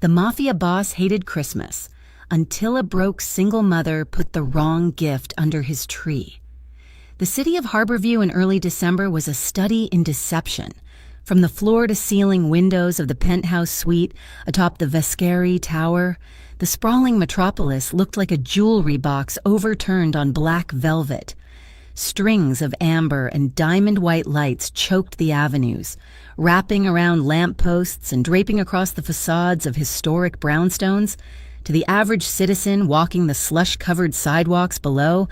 The Mafia boss hated Christmas until a broke single mother put the wrong gift under his tree. The city of Harborview in early December was a study in deception. From the floor-to-ceiling windows of the penthouse suite atop the Vescari Tower, the sprawling metropolis looked like a jewelry box overturned on black velvet. Strings of amber and diamond-white lights choked the avenues, wrapping around lampposts and draping across the facades of historic brownstones. To the average citizen walking the slush-covered sidewalks below,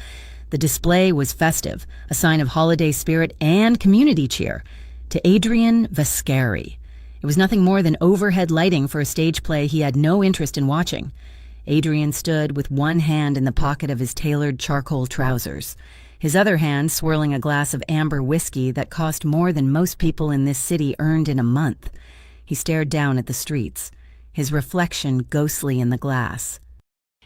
the display was festive, a sign of holiday spirit and community cheer. To Adrian Vescari, it was nothing more than overhead lighting for a stage play he had no interest in watching. Adrian stood with one hand in the pocket of his tailored charcoal trousers, his other hand swirling a glass of amber whiskey that cost more than most people in this city earned in a month. He stared down at the streets, his reflection ghostly in the glass.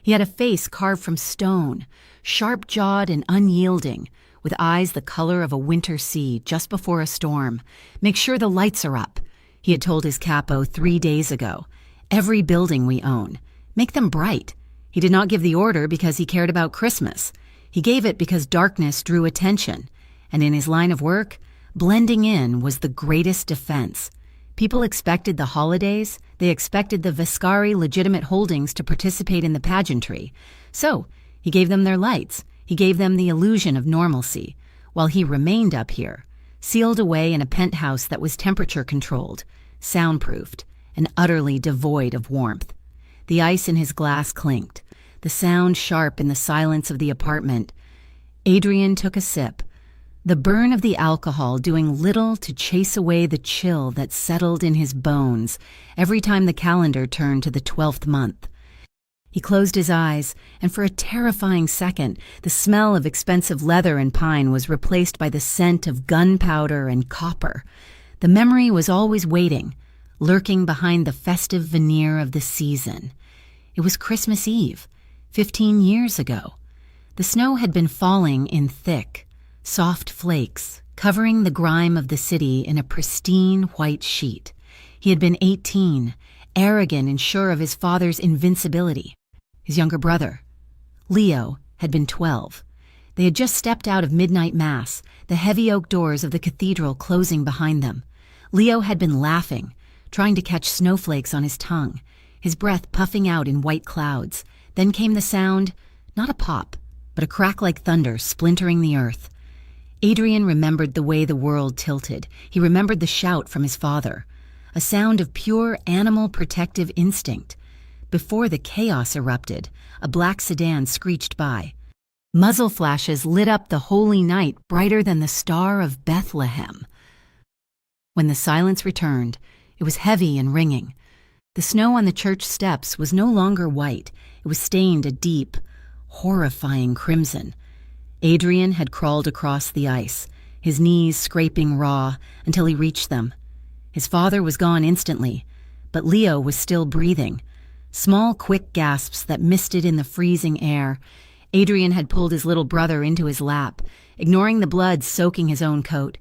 He had a face carved from stone, sharp-jawed and unyielding, with eyes the color of a winter sea just before a storm. "Make sure the lights are up," he had told his capo 3 days ago. "Every building we own. Make them bright." He did not give the order because he cared about Christmas. He gave it because darkness drew attention, and in his line of work, blending in was the greatest defense. People expected the holidays, they expected the Vescari legitimate holdings to participate in the pageantry. So, he gave them their lights, he gave them the illusion of normalcy, while he remained up here, sealed away in a penthouse that was temperature-controlled, soundproofed, and utterly devoid of warmth. The ice in his glass clinked, the sound sharp in the silence of the apartment. Adrian took a sip, the burn of the alcohol doing little to chase away the chill that settled in his bones every time the calendar turned to the 12th month. He closed his eyes, and for a terrifying second, the smell of expensive leather and pine was replaced by the scent of gunpowder and copper. The memory was always waiting, lurking behind the festive veneer of the season. It was Christmas Eve, 15 years ago. The snow had been falling in thick, soft flakes, covering the grime of the city in a pristine white sheet. He had been 18, arrogant and sure of his father's invincibility. His younger brother, Leo, had been 12. They had just stepped out of midnight mass, the heavy oak doors of the cathedral closing behind them. Leo had been laughing, trying to catch snowflakes on his tongue, his breath puffing out in white clouds. Then came the sound, not a pop, but a crack like thunder splintering the earth. Adrian remembered the way the world tilted. He remembered the shout from his father, a sound of pure animal protective instinct. Before the chaos erupted, a black sedan screeched by. Muzzle flashes lit up the holy night brighter than the star of Bethlehem. When the silence returned, it was heavy and ringing. The snow on the church steps was no longer white. It was stained a deep, horrifying crimson. Adrian had crawled across the ice, his knees scraping raw until he reached them. His father was gone instantly, but Leo was still breathing. Small, quick gasps that misted in the freezing air. Adrian had pulled his little brother into his lap, ignoring the blood soaking his own coat.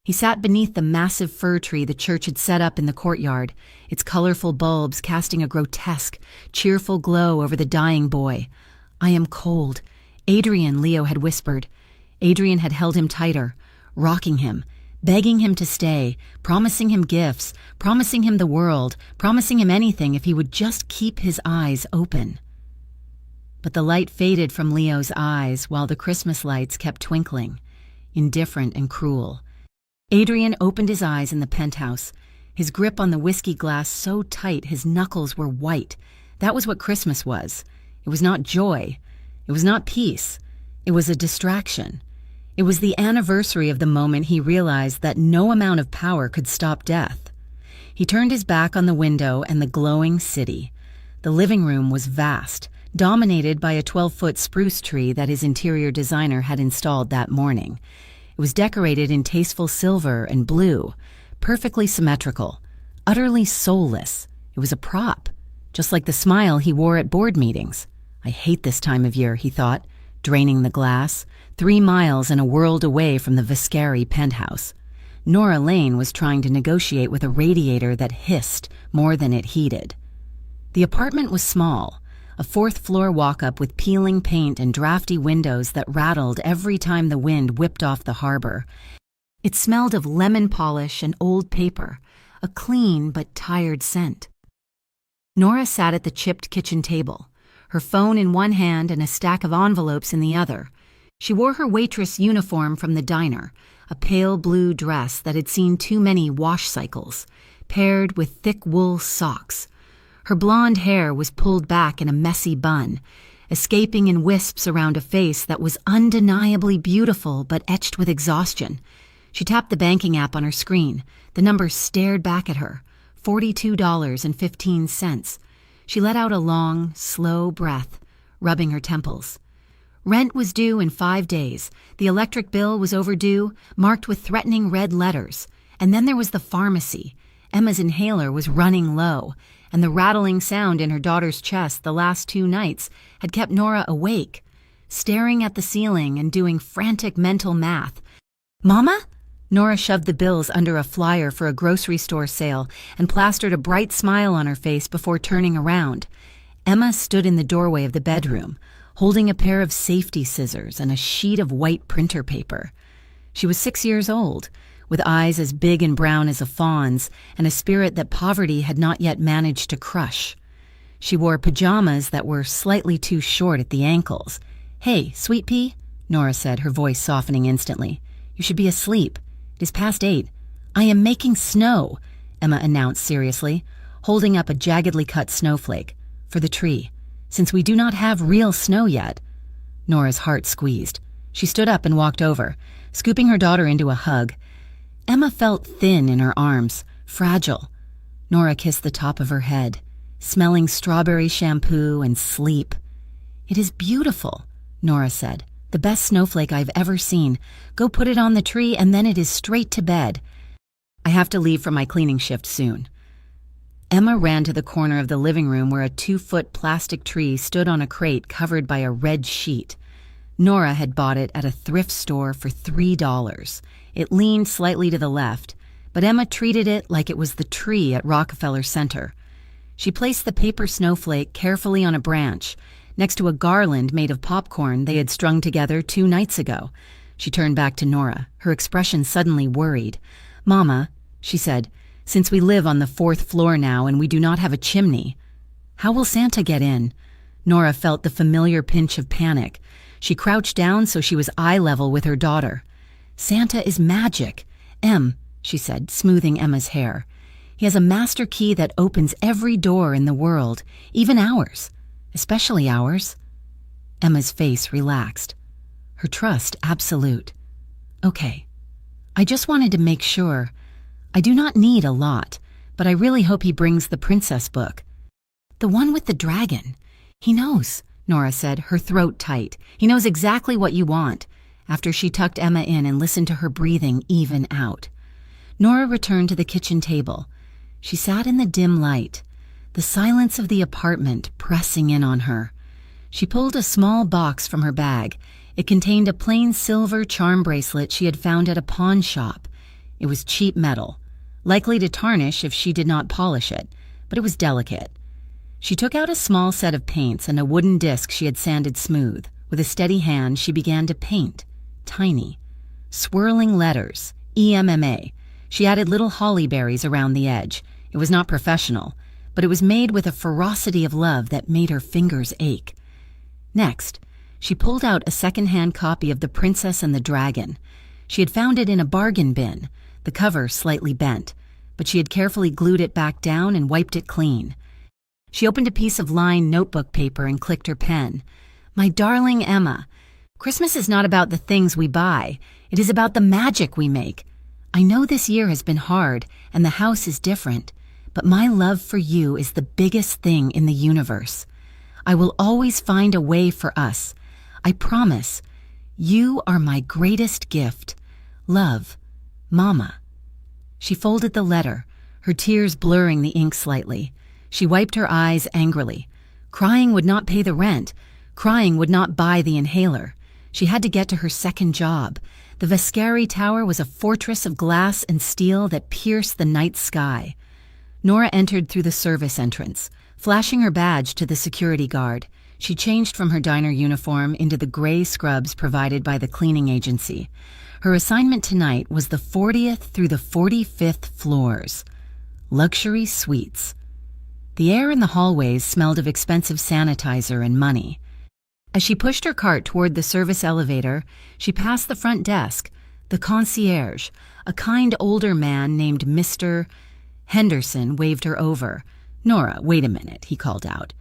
He sat beneath the massive fir tree the church had set up in the courtyard, its colorful bulbs casting a grotesque, cheerful glow over the dying boy. "I am cold," Adrian, Leo had whispered. Adrian had held him tighter, rocking him, begging him to stay, promising him gifts, promising him the world, promising him anything if he would just keep his eyes open. But the light faded from Leo's eyes while the Christmas lights kept twinkling, indifferent and cruel. Adrian opened his eyes in the penthouse, his grip on the whiskey glass so tight his knuckles were white. That was what Christmas was. It was not joy. It was not peace. It was a distraction. It was the anniversary of the moment he realized that no amount of power could stop death. He turned his back on the window and the glowing city. The living room was vast, dominated by a 12-foot spruce tree that his interior designer had installed that morning. It was decorated in tasteful silver and blue, perfectly symmetrical, utterly soulless. It was a prop, just like the smile he wore at board meetings. "I hate this time of year," he thought, draining the glass, 3 miles and a world away from the Vescari penthouse. Nora Lane was trying to negotiate with a radiator that hissed more than it heated. The apartment was small, a fourth-floor walk-up with peeling paint and drafty windows that rattled every time the wind whipped off the harbor. It smelled of lemon polish and old paper, a clean but tired scent. Nora sat at the chipped kitchen table, her phone in one hand and a stack of envelopes in the other. She wore her waitress uniform from the diner, a pale blue dress that had seen too many wash cycles, paired with thick wool socks. Her blonde hair was pulled back in a messy bun, escaping in wisps around a face that was undeniably beautiful but etched with exhaustion. She tapped the banking app on her screen. The numbers stared back at her. $42.15. She let out a long, slow breath, rubbing her temples. Rent was due in 5 days. The electric bill was overdue, marked with threatening red letters. And then there was the pharmacy. Emma's inhaler was running low, and the rattling sound in her daughter's chest the last 2 nights had kept Nora awake, staring at the ceiling and doing frantic mental math. "Mama?" Nora shoved the bills under a flyer for a grocery store sale and plastered a bright smile on her face before turning around. Emma stood in the doorway of the bedroom, holding a pair of safety scissors and a sheet of white printer paper. She was 6 years old, with eyes as big and brown as a fawn's and a spirit that poverty had not yet managed to crush. She wore pajamas that were slightly too short at the ankles. "Hey, Sweet Pea," Nora said, her voice softening instantly. "You should be asleep. It is past 8. "I am making snow," Emma announced seriously, holding up a jaggedly cut snowflake. "For the tree. Since we do not have real snow yet." Nora's heart squeezed. She stood up and walked over, scooping her daughter into a hug. Emma felt thin in her arms, fragile. Nora kissed the top of her head, smelling strawberry shampoo and sleep. "It is beautiful," Nora said. "The best snowflake I've ever seen. Go put it on the tree and then it is straight to bed. I have to leave for my cleaning shift soon." Emma ran to the corner of the living room where a 2-foot plastic tree stood on a crate covered by a red sheet. Nora had bought it at a thrift store for $3. It leaned slightly to the left, but Emma treated it like it was the tree at Rockefeller Center. She placed the paper snowflake carefully on a branch, next to a garland made of popcorn they had strung together 2 nights ago. She turned back to Nora, her expression suddenly worried. "Mama," she said, "since we live on the 4th floor now and we do not have a chimney, how will Santa get in?" Nora felt the familiar pinch of panic. She crouched down so she was eye level with her daughter. "Santa is magic, Em," she said, smoothing Emma's hair. "He has a master key that opens every door in the world, even ours. Especially ours." Emma's face relaxed. Her trust absolute. "Okay. I just wanted to make sure. I do not need a lot, but I really hope he brings the princess book." "The one with the dragon. He knows," Nora said, her throat tight. "He knows exactly what you want," after she tucked Emma in and listened to her breathing even out. Nora returned to the kitchen table. She sat in the dim light, the silence of the apartment pressing in on her. She pulled a small box from her bag. It contained a plain silver charm bracelet she had found at a pawn shop. It was cheap metal, likely to tarnish if she did not polish it, but it was delicate. She took out a small set of paints and a wooden disc she had sanded smooth. With a steady hand, she began to paint. Tiny, swirling letters, EMMA. She added little holly berries around the edge. It was not professional, but it was made with a ferocity of love that made her fingers ache. Next, she pulled out a second-hand copy of The Princess and the Dragon. She had found it in a bargain bin, the cover slightly bent, but she had carefully glued it back down and wiped it clean. She opened a piece of lined notebook paper and clicked her pen. "My darling Emma, Christmas is not about the things we buy. It is about the magic we make. I know this year has been hard and the house is different, but my love for you is the biggest thing in the universe. I will always find a way for us. I promise. You are my greatest gift. Love, Mama." She folded the letter, her tears blurring the ink slightly. She wiped her eyes angrily. Crying would not pay the rent. Crying would not buy the inhaler. She had to get to her second job. The Vescari Tower was a fortress of glass and steel that pierced the night sky. Nora entered through the service entrance, Flashing her badge to the security guard, she changed from her diner uniform into the gray scrubs provided by the cleaning agency. Her assignment tonight was the 40th through the 45th floors. Luxury suites. The air in the hallways smelled of expensive sanitizer and money. As she pushed her cart toward the service elevator, she passed the front desk. The concierge, a kind older man named Mr. Henderson, waved her over. "Nora, wait a minute," he called out.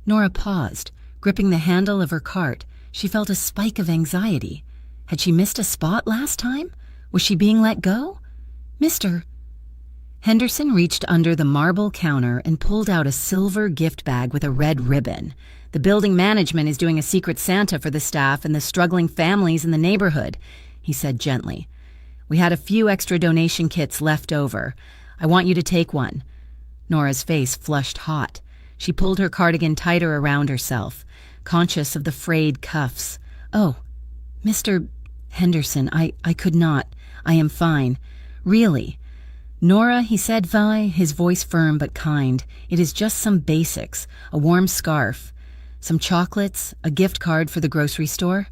Nora paused. Gripping the handle of her cart, she felt a spike of anxiety. Had she missed a spot last time? Was she being let go? "Mr. Henderson reached under the marble counter and pulled out a silver gift bag with a red ribbon. "The building management is doing a secret Santa for the staff and the struggling families in the neighborhood," he said gently. "We had a few extra donation kits left over. I want you to take one." Nora's face flushed hot. She pulled her cardigan tighter around herself, conscious of the frayed cuffs. "Oh, Mr. Henderson, I could not. I am fine. Really." "Nora," he said, his voice firm but kind, "it is just some basics, a warm scarf, some chocolates, a gift card for the grocery store.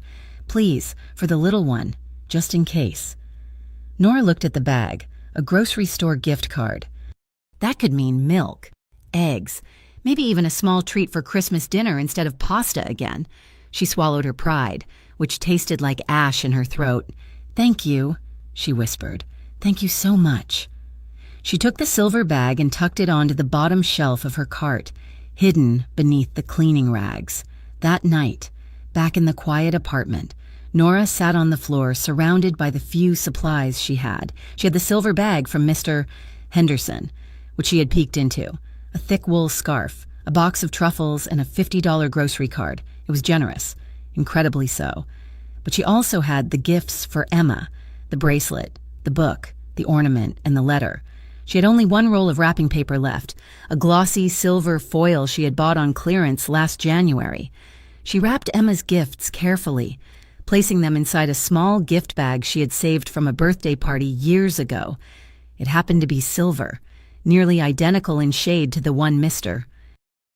Please, for the little one, just in case." Nora looked at the bag, a grocery store gift card. That could mean milk, eggs, maybe even a small treat for Christmas dinner instead of pasta again. She swallowed her pride, which tasted like ash in her throat. "Thank you," she whispered. "Thank you so much." She took the silver bag and tucked it onto the bottom shelf of her cart, hidden beneath the cleaning rags. That night, back in the quiet apartment, Nora sat on the floor surrounded by the few supplies she had. She had the silver bag from Mr. Henderson, which she had peeked into, a thick wool scarf, a box of truffles, and a $50 grocery card. It was generous, incredibly so. But she also had the gifts for Emma, the bracelet, the book, the ornament, and the letter. She had only one roll of wrapping paper left, a glossy silver foil she had bought on clearance last January. She wrapped Emma's gifts carefully, placing them inside a small gift bag she had saved from a birthday party years ago. It happened to be silver, nearly identical in shade to the one Mr.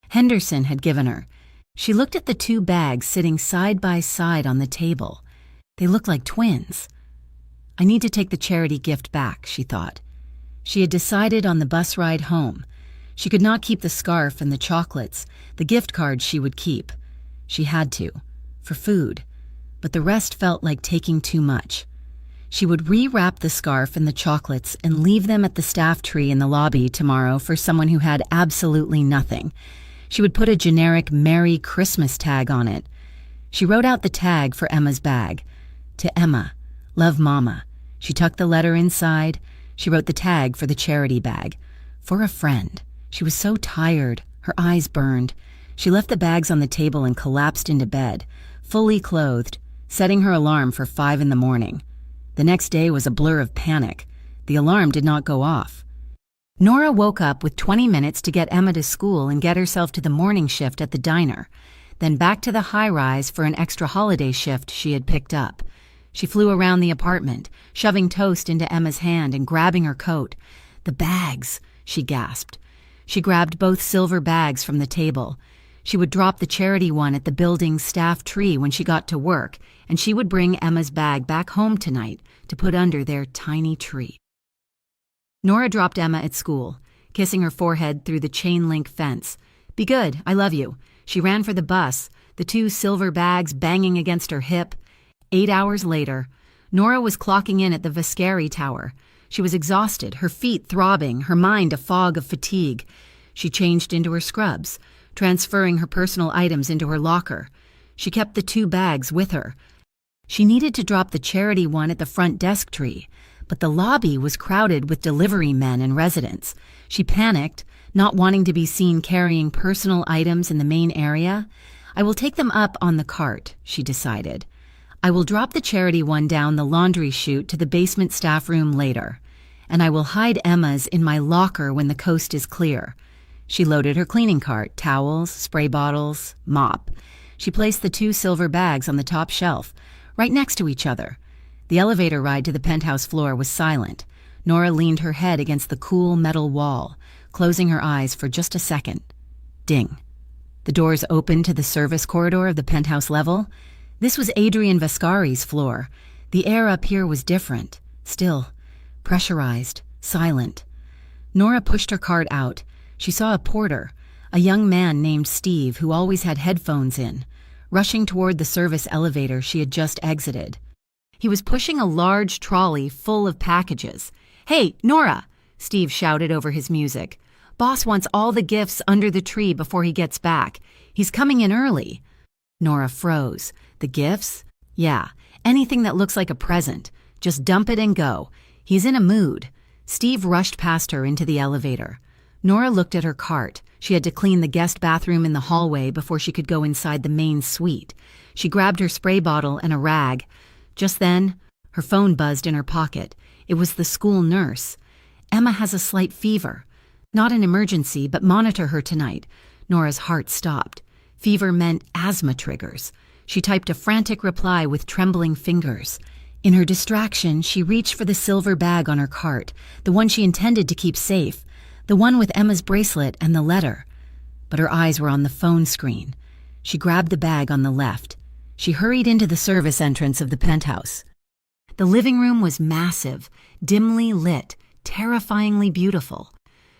Henderson had given her. She looked at the two bags sitting side by side on the table. They looked like twins. "I need to take the charity gift back," she thought. She had decided on the bus ride home. She could not keep the scarf and the chocolates. The gift card she would keep. She had to, for food, but the rest felt like taking too much. She would rewrap the scarf and the chocolates and leave them at the staff tree in the lobby tomorrow for someone who had absolutely nothing. She would put a generic Merry Christmas tag on it. She wrote out the tag for Emma's bag. "To Emma, love Mama." She tucked the letter inside. She wrote the tag for the charity bag. "For a friend." She was so tired, her eyes burned. She left the bags on the table and collapsed into bed, fully clothed, setting her alarm for 5 in the morning. The next day was a blur of panic. The alarm did not go off. Nora woke up with 20 minutes to get Emma to school and get herself to the morning shift at the diner, then back to the high-rise for an extra holiday shift she had picked up. She flew around the apartment, shoving toast into Emma's hand and grabbing her coat. "The bags," she gasped. She grabbed both silver bags from the table. She would drop the charity one at the building's staff tree when she got to work, and she would bring Emma's bag back home tonight to put under their tiny tree. Nora dropped Emma at school, kissing her forehead through the chain-link fence. "Be good, I love you." She ran for the bus, the two silver bags banging against her hip. 8 hours later, Nora was clocking in at the Vascari Tower. She was exhausted, her feet throbbing, her mind a fog of fatigue. She changed into her scrubs, transferring her personal items into her locker. She kept the two bags with her. She needed to drop the charity one at the front desk tree, but the lobby was crowded with delivery men and residents. She panicked, not wanting to be seen carrying personal items in the main area. "I will take them up on the cart," she decided. "I will drop the charity one down the laundry chute to the basement staff room later, and I will hide Emma's in my locker when the coast is clear." She loaded her cleaning cart, towels, spray bottles, mop. She placed the two silver bags on the top shelf, right next to each other. The elevator ride to the penthouse floor was silent. Nora leaned her head against the cool metal wall, closing her eyes for just a second. Ding. The doors opened to the service corridor of the penthouse level. This was Adrian Vascari's floor. The air up here was different, still, pressurized, silent. Nora pushed her cart out. She saw a porter, a young man named Steve who always had headphones in, rushing toward the service elevator she had just exited. He was pushing a large trolley full of packages. "Hey, Nora!" Steve shouted over his music. "Boss wants all the gifts under the tree before he gets back. He's coming in early." Nora froze. "The gifts? Yeah, anything that looks like a present. Just dump it and go. He's in a mood." Steve rushed past her into the elevator. Nora looked at her cart. She had to clean the guest bathroom in the hallway before she could go inside the main suite. She grabbed her spray bottle and a rag. Just then, her phone buzzed in her pocket. It was the school nurse. "Emma has a slight fever. Not an emergency, but monitor her tonight." Nora's heart stopped. Fever meant asthma triggers. She typed a frantic reply with trembling fingers. In her distraction, she reached for the silver bag on her cart, the one she intended to keep safe, the one with Emma's bracelet and the letter. But her eyes were on the phone screen. She grabbed the bag on the left. She hurried into the service entrance of the penthouse. The living room was massive, dimly lit, terrifyingly beautiful.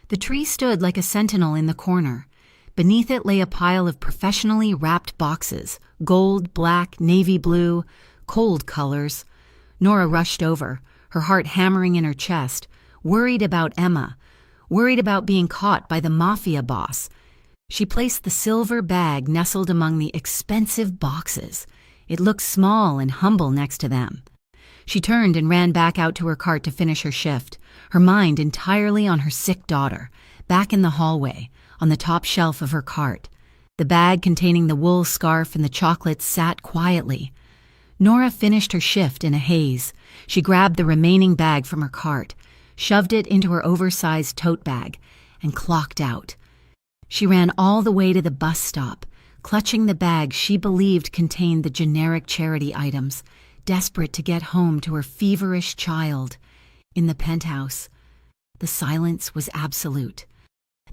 The tree stood like a sentinel in the corner. Beneath it lay a pile of professionally wrapped boxes, gold, black, navy blue, cold colors. Nora rushed over, her heart hammering in her chest, worried about Emma, worried about being caught by the Mafia boss. She placed the silver bag nestled among the expensive boxes. It looked small and humble next to them. She turned and ran back out to her cart to finish her shift, her mind entirely on her sick daughter, back in the hallway, on the top shelf of her cart. The bag containing the wool scarf and the chocolates sat quietly. Nora finished her shift in a haze. She grabbed the remaining bag from her cart, shoved it into her oversized tote bag, and clocked out. She ran all the way to the bus stop, clutching the bag she believed contained the generic charity items, desperate to get home to her feverish child. In the penthouse, the silence was absolute.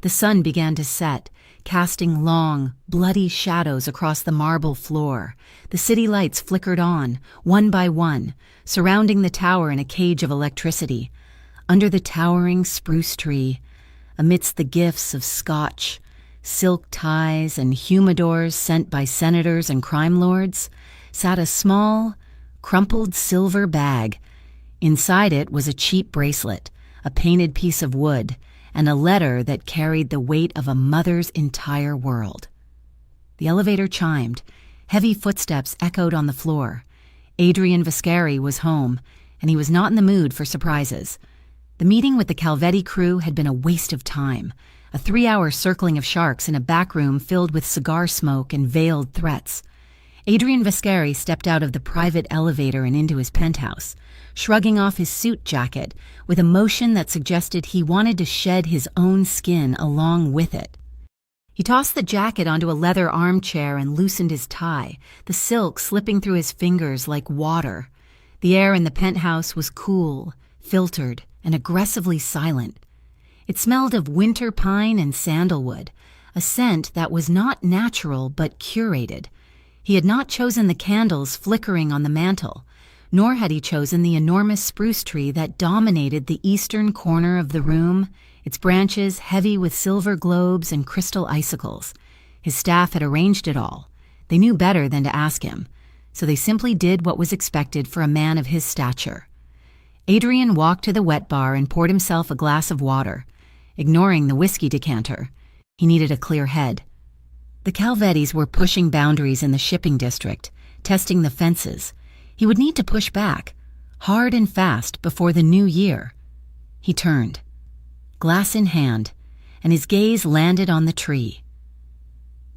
The sun began to set, casting long, bloody shadows across the marble floor. The city lights flickered on, one by one, surrounding the tower in a cage of electricity. Under the towering spruce tree, amidst the gifts of scotch, silk ties, and humidors sent by senators and crime lords, sat a small, crumpled silver bag. Inside it was a cheap bracelet, a painted piece of wood, and a letter that carried the weight of a mother's entire world. The elevator chimed. Heavy footsteps echoed on the floor. Adrian Vascari was home, and he was not in the mood for surprises. The meeting with the Calvetti crew had been a waste of time, a 3-hour circling of sharks in a back room filled with cigar smoke and veiled threats. Adrian Vascari stepped out of the private elevator and into his penthouse, shrugging off his suit jacket with a motion that suggested he wanted to shed his own skin along with it. He tossed the jacket onto a leather armchair and loosened his tie, the silk slipping through his fingers like water. The air in the penthouse was cool, filtered, and aggressively silent. It smelled of winter pine and sandalwood, a scent that was not natural but curated. He had not chosen the candles flickering on the mantel, nor had he chosen the enormous spruce tree that dominated the eastern corner of the room, its branches heavy with silver globes and crystal icicles. His staff had arranged it all. They knew better than to ask him, so they simply did what was expected for a man of his stature. Adrian walked to the wet bar and poured himself a glass of water. Ignoring the whiskey decanter, he needed a clear head. The Calvettis were pushing boundaries in the shipping district, testing the fences. He would need to push back, hard and fast, before the new year. He turned, glass in hand, and his gaze landed on the tree.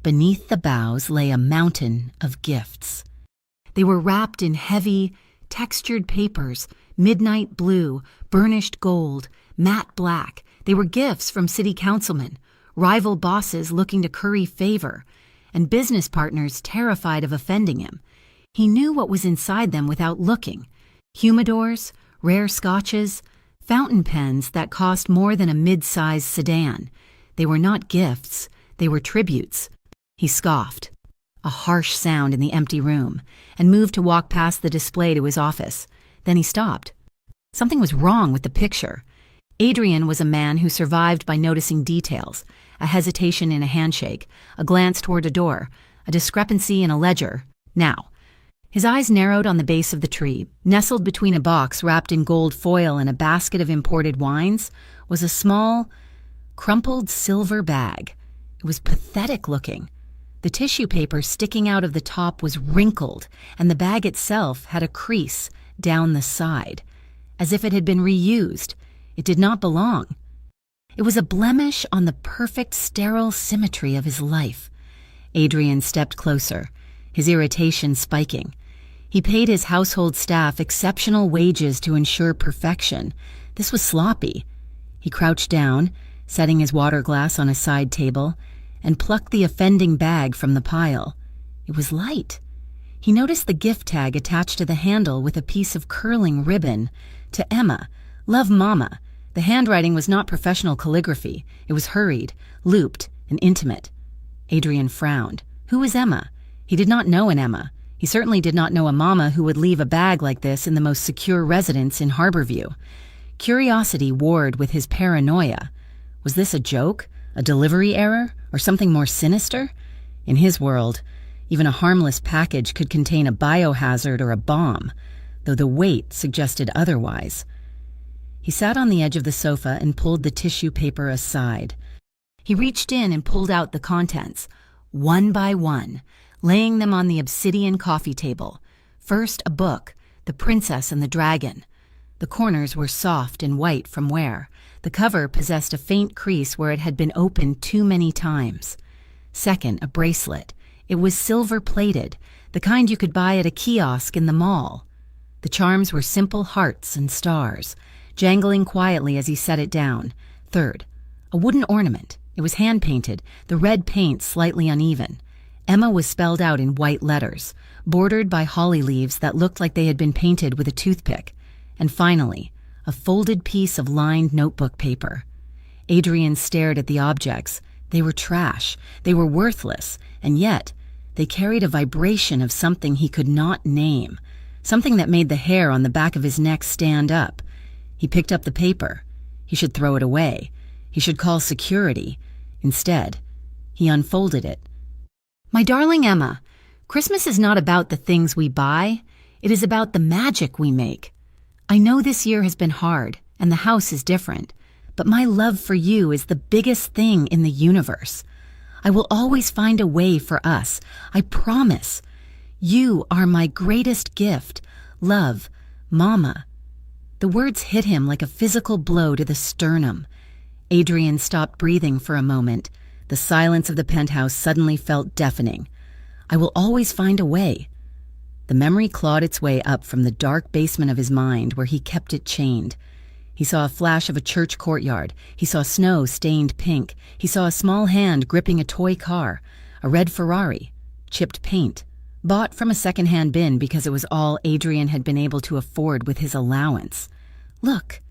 Beneath the boughs lay a mountain of gifts. They were wrapped in heavy, textured papers, midnight blue, burnished gold, matte black. They were gifts from city councilmen, rival bosses looking to curry favor, and business partners terrified of offending him. He knew what was inside them without looking. Humidors, rare scotches, fountain pens that cost more than a mid-sized sedan. They were not gifts. They were tributes. He scoffed, a harsh sound in the empty room, and moved to walk past the display to his office. Then he stopped. Something was wrong with the picture. Adrian was a man who survived by noticing details, a hesitation in a handshake, a glance toward a door, a discrepancy in a ledger. Now, his eyes narrowed on the base of the tree. Nestled between a box wrapped in gold foil and a basket of imported wines was a small, crumpled silver bag. It was pathetic looking. The tissue paper sticking out of the top was wrinkled, and the bag itself had a crease down the side, as if it had been reused. It did not belong. It was a blemish on the perfect sterile symmetry of his life. Adrian stepped closer, his irritation spiking. He paid his household staff exceptional wages to ensure perfection. This was sloppy. He crouched down, setting his water glass on a side table, and plucked the offending bag from the pile. It was light. He noticed the gift tag attached to the handle with a piece of curling ribbon. To Emma, love Mama. The handwriting was not professional calligraphy. It was hurried, looped, and intimate. Adrian frowned. Who was Emma? He did not know an Emma. He certainly did not know a mama who would leave a bag like this in the most secure residence in Harborview. Curiosity warred with his paranoia. Was this a joke, a delivery error, or something more sinister? In his world, even a harmless package could contain a biohazard or a bomb, though the weight suggested otherwise. He sat on the edge of the sofa and pulled the tissue paper aside. He reached in and pulled out the contents, one by one, laying them on the obsidian coffee table. First, a book, The Princess and the Dragon. The corners were soft and white from wear. The cover possessed a faint crease where it had been opened too many times. Second, a bracelet. It was silver-plated, the kind you could buy at a kiosk in the mall. The charms were simple hearts and stars, jangling quietly as he set it down. Third, a wooden ornament. It was hand-painted, the red paint slightly uneven. Emma was spelled out in white letters, bordered by holly leaves that looked like they had been painted with a toothpick. And finally, a folded piece of lined notebook paper. Adrian stared at the objects. They were trash. They were worthless. And yet, they carried a vibration of something he could not name, something that made the hair on the back of his neck stand up. He picked up the paper. He should throw it away. He should call security. Instead, he unfolded it. My darling Emma, Christmas is not about the things we buy. It is about the magic we make. I know this year has been hard, and the house is different, but my love for you is the biggest thing in the universe. I will always find a way for us. I promise. You are my greatest gift. Love, Mama. The words hit him like a physical blow to the sternum. Adrian stopped breathing for a moment. The silence of the penthouse suddenly felt deafening. I will always find a way. The memory clawed its way up from the dark basement of his mind where he kept it chained. He saw a flash of a church courtyard. He saw snow stained pink. He saw a small hand gripping a toy car, a red Ferrari, chipped paint, bought from a second-hand bin because it was all Adrian had been able to afford with his allowance. Look,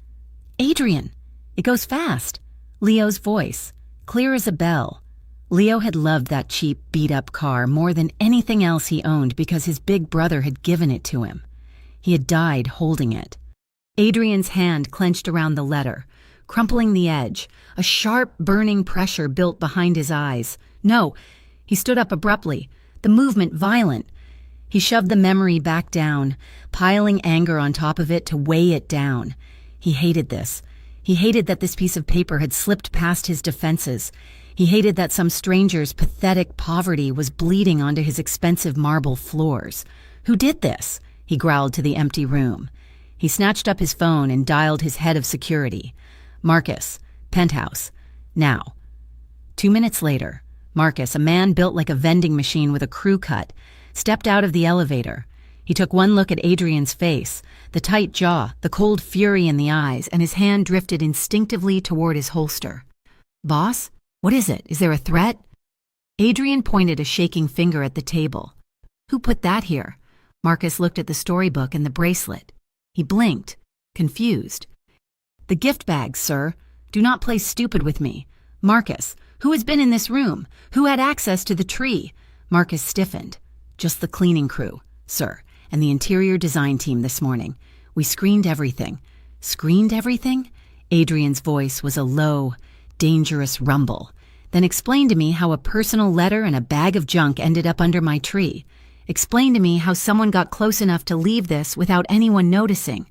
Adrian, it goes fast. Leo's voice, clear as a bell. Leo had loved that cheap, beat-up car more than anything else he owned because his big brother had given it to him. He had died holding it. Adrian's hand clenched around the letter, crumpling the edge. A sharp, burning pressure built behind his eyes. No, he stood up abruptly, the movement violent. He shoved the memory back down, piling anger on top of it to weigh it down. He hated this. He hated that this piece of paper had slipped past his defenses. He hated that some stranger's pathetic poverty was bleeding onto his expensive marble floors. Who did this? He growled to the empty room. He snatched up his phone and dialed his head of security. Marcus, penthouse, now. 2 minutes later, Marcus, a man built like a vending machine with a crew cut, stepped out of the elevator. He took one look at Adrian's face, the tight jaw, the cold fury in the eyes, and his hand drifted instinctively toward his holster. Boss? What is it? Is there a threat? Adrian pointed a shaking finger at the table. Who put that here? Marcus looked at the storybook and the bracelet. He blinked, confused. The gift bag, sir. Do not play stupid with me. Marcus, Who has been in this room? Who had access to the tree? Marcus stiffened. Just the cleaning crew, sir, and the interior design team this morning. We screened everything. Screened everything? Adrian's voice was a low, dangerous rumble. Then explain to me how a personal letter and a bag of junk ended up under my tree. Explain to me how someone got close enough to leave this without anyone noticing.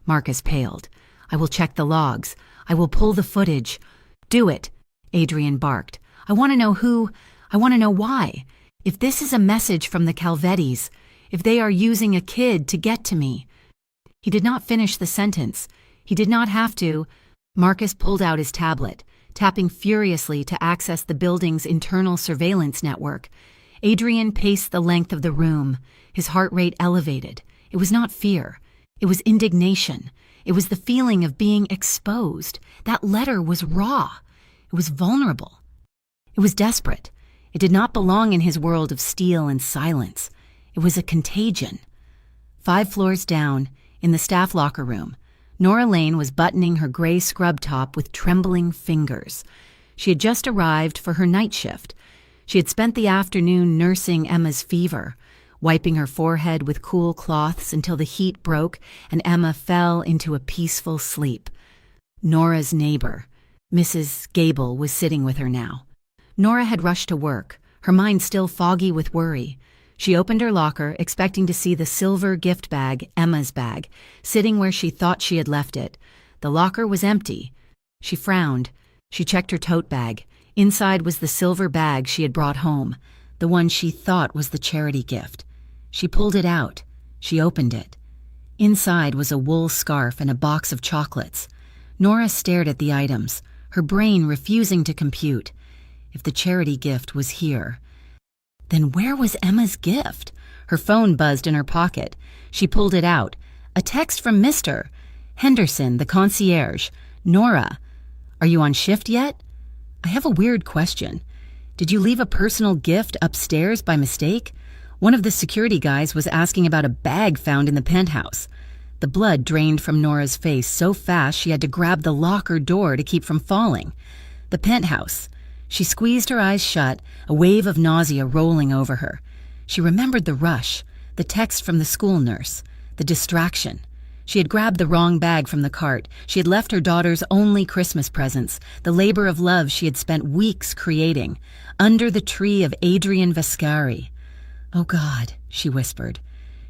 Marcus paled. I will check the logs. I will pull the footage. Do it, Adrian barked. I want to know who. I want to know why. If this is a message from the Calvettis, if they are using a kid to get to me. He did not finish the sentence. He did not have to. Marcus pulled out his tablet, tapping furiously to access the building's internal surveillance network. Adrian paced the length of the room, his heart rate elevated. It was not fear. It was indignation. It was the feeling of being exposed. That letter was raw. It was vulnerable. It was desperate. It did not belong in his world of steel and silence. It was a contagion. 5 floors down, in the staff locker room, Nora Lane was buttoning her gray scrub top with trembling fingers. She had just arrived for her night shift. She had spent the afternoon nursing Emma's fever, wiping her forehead with cool cloths until the heat broke and Emma fell into a peaceful sleep. Nora's neighbor, Mrs. Gable, was sitting with her now. Nora had rushed to work, her mind still foggy with worry. She opened her locker, expecting to see the silver gift bag, Emma's bag, sitting where she thought she had left it. The locker was empty. She frowned. She checked her tote bag. Inside was the silver bag she had brought home, the one she thought was the charity gift. She pulled it out. She opened it. Inside was a wool scarf and a box of chocolates. Nora stared at the items, her brain refusing to compute. If the charity gift was here, then where was Emma's gift? Her phone buzzed in her pocket. She pulled it out. A text from Mr. Henderson, the concierge. Nora, are you on shift yet? I have a weird question. Did you leave a personal gift upstairs by mistake? One of the security guys was asking about a bag found in the penthouse. The blood drained from Nora's face so fast she had to grab the locker door to keep from falling. The penthouse. She squeezed her eyes shut, a wave of nausea rolling over her. She remembered the rush, the text from the school nurse, the distraction. She had grabbed the wrong bag from the cart. She had left her daughter's only Christmas presents, the labor of love she had spent weeks creating, under the tree of Adrian Vascari. Oh God, she whispered.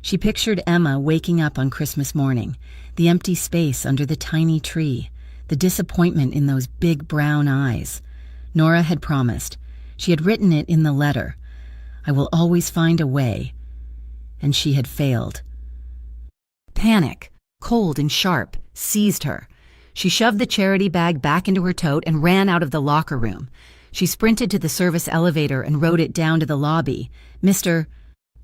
She pictured Emma waking up on Christmas morning, the empty space under the tiny tree, the disappointment in those big brown eyes. Nora had promised. She had written it in the letter. I will always find a way. And she had failed. Panic, cold and sharp, seized her. She shoved the charity bag back into her tote and ran out of the locker room. She sprinted to the service elevator and rode it down to the lobby. Mr.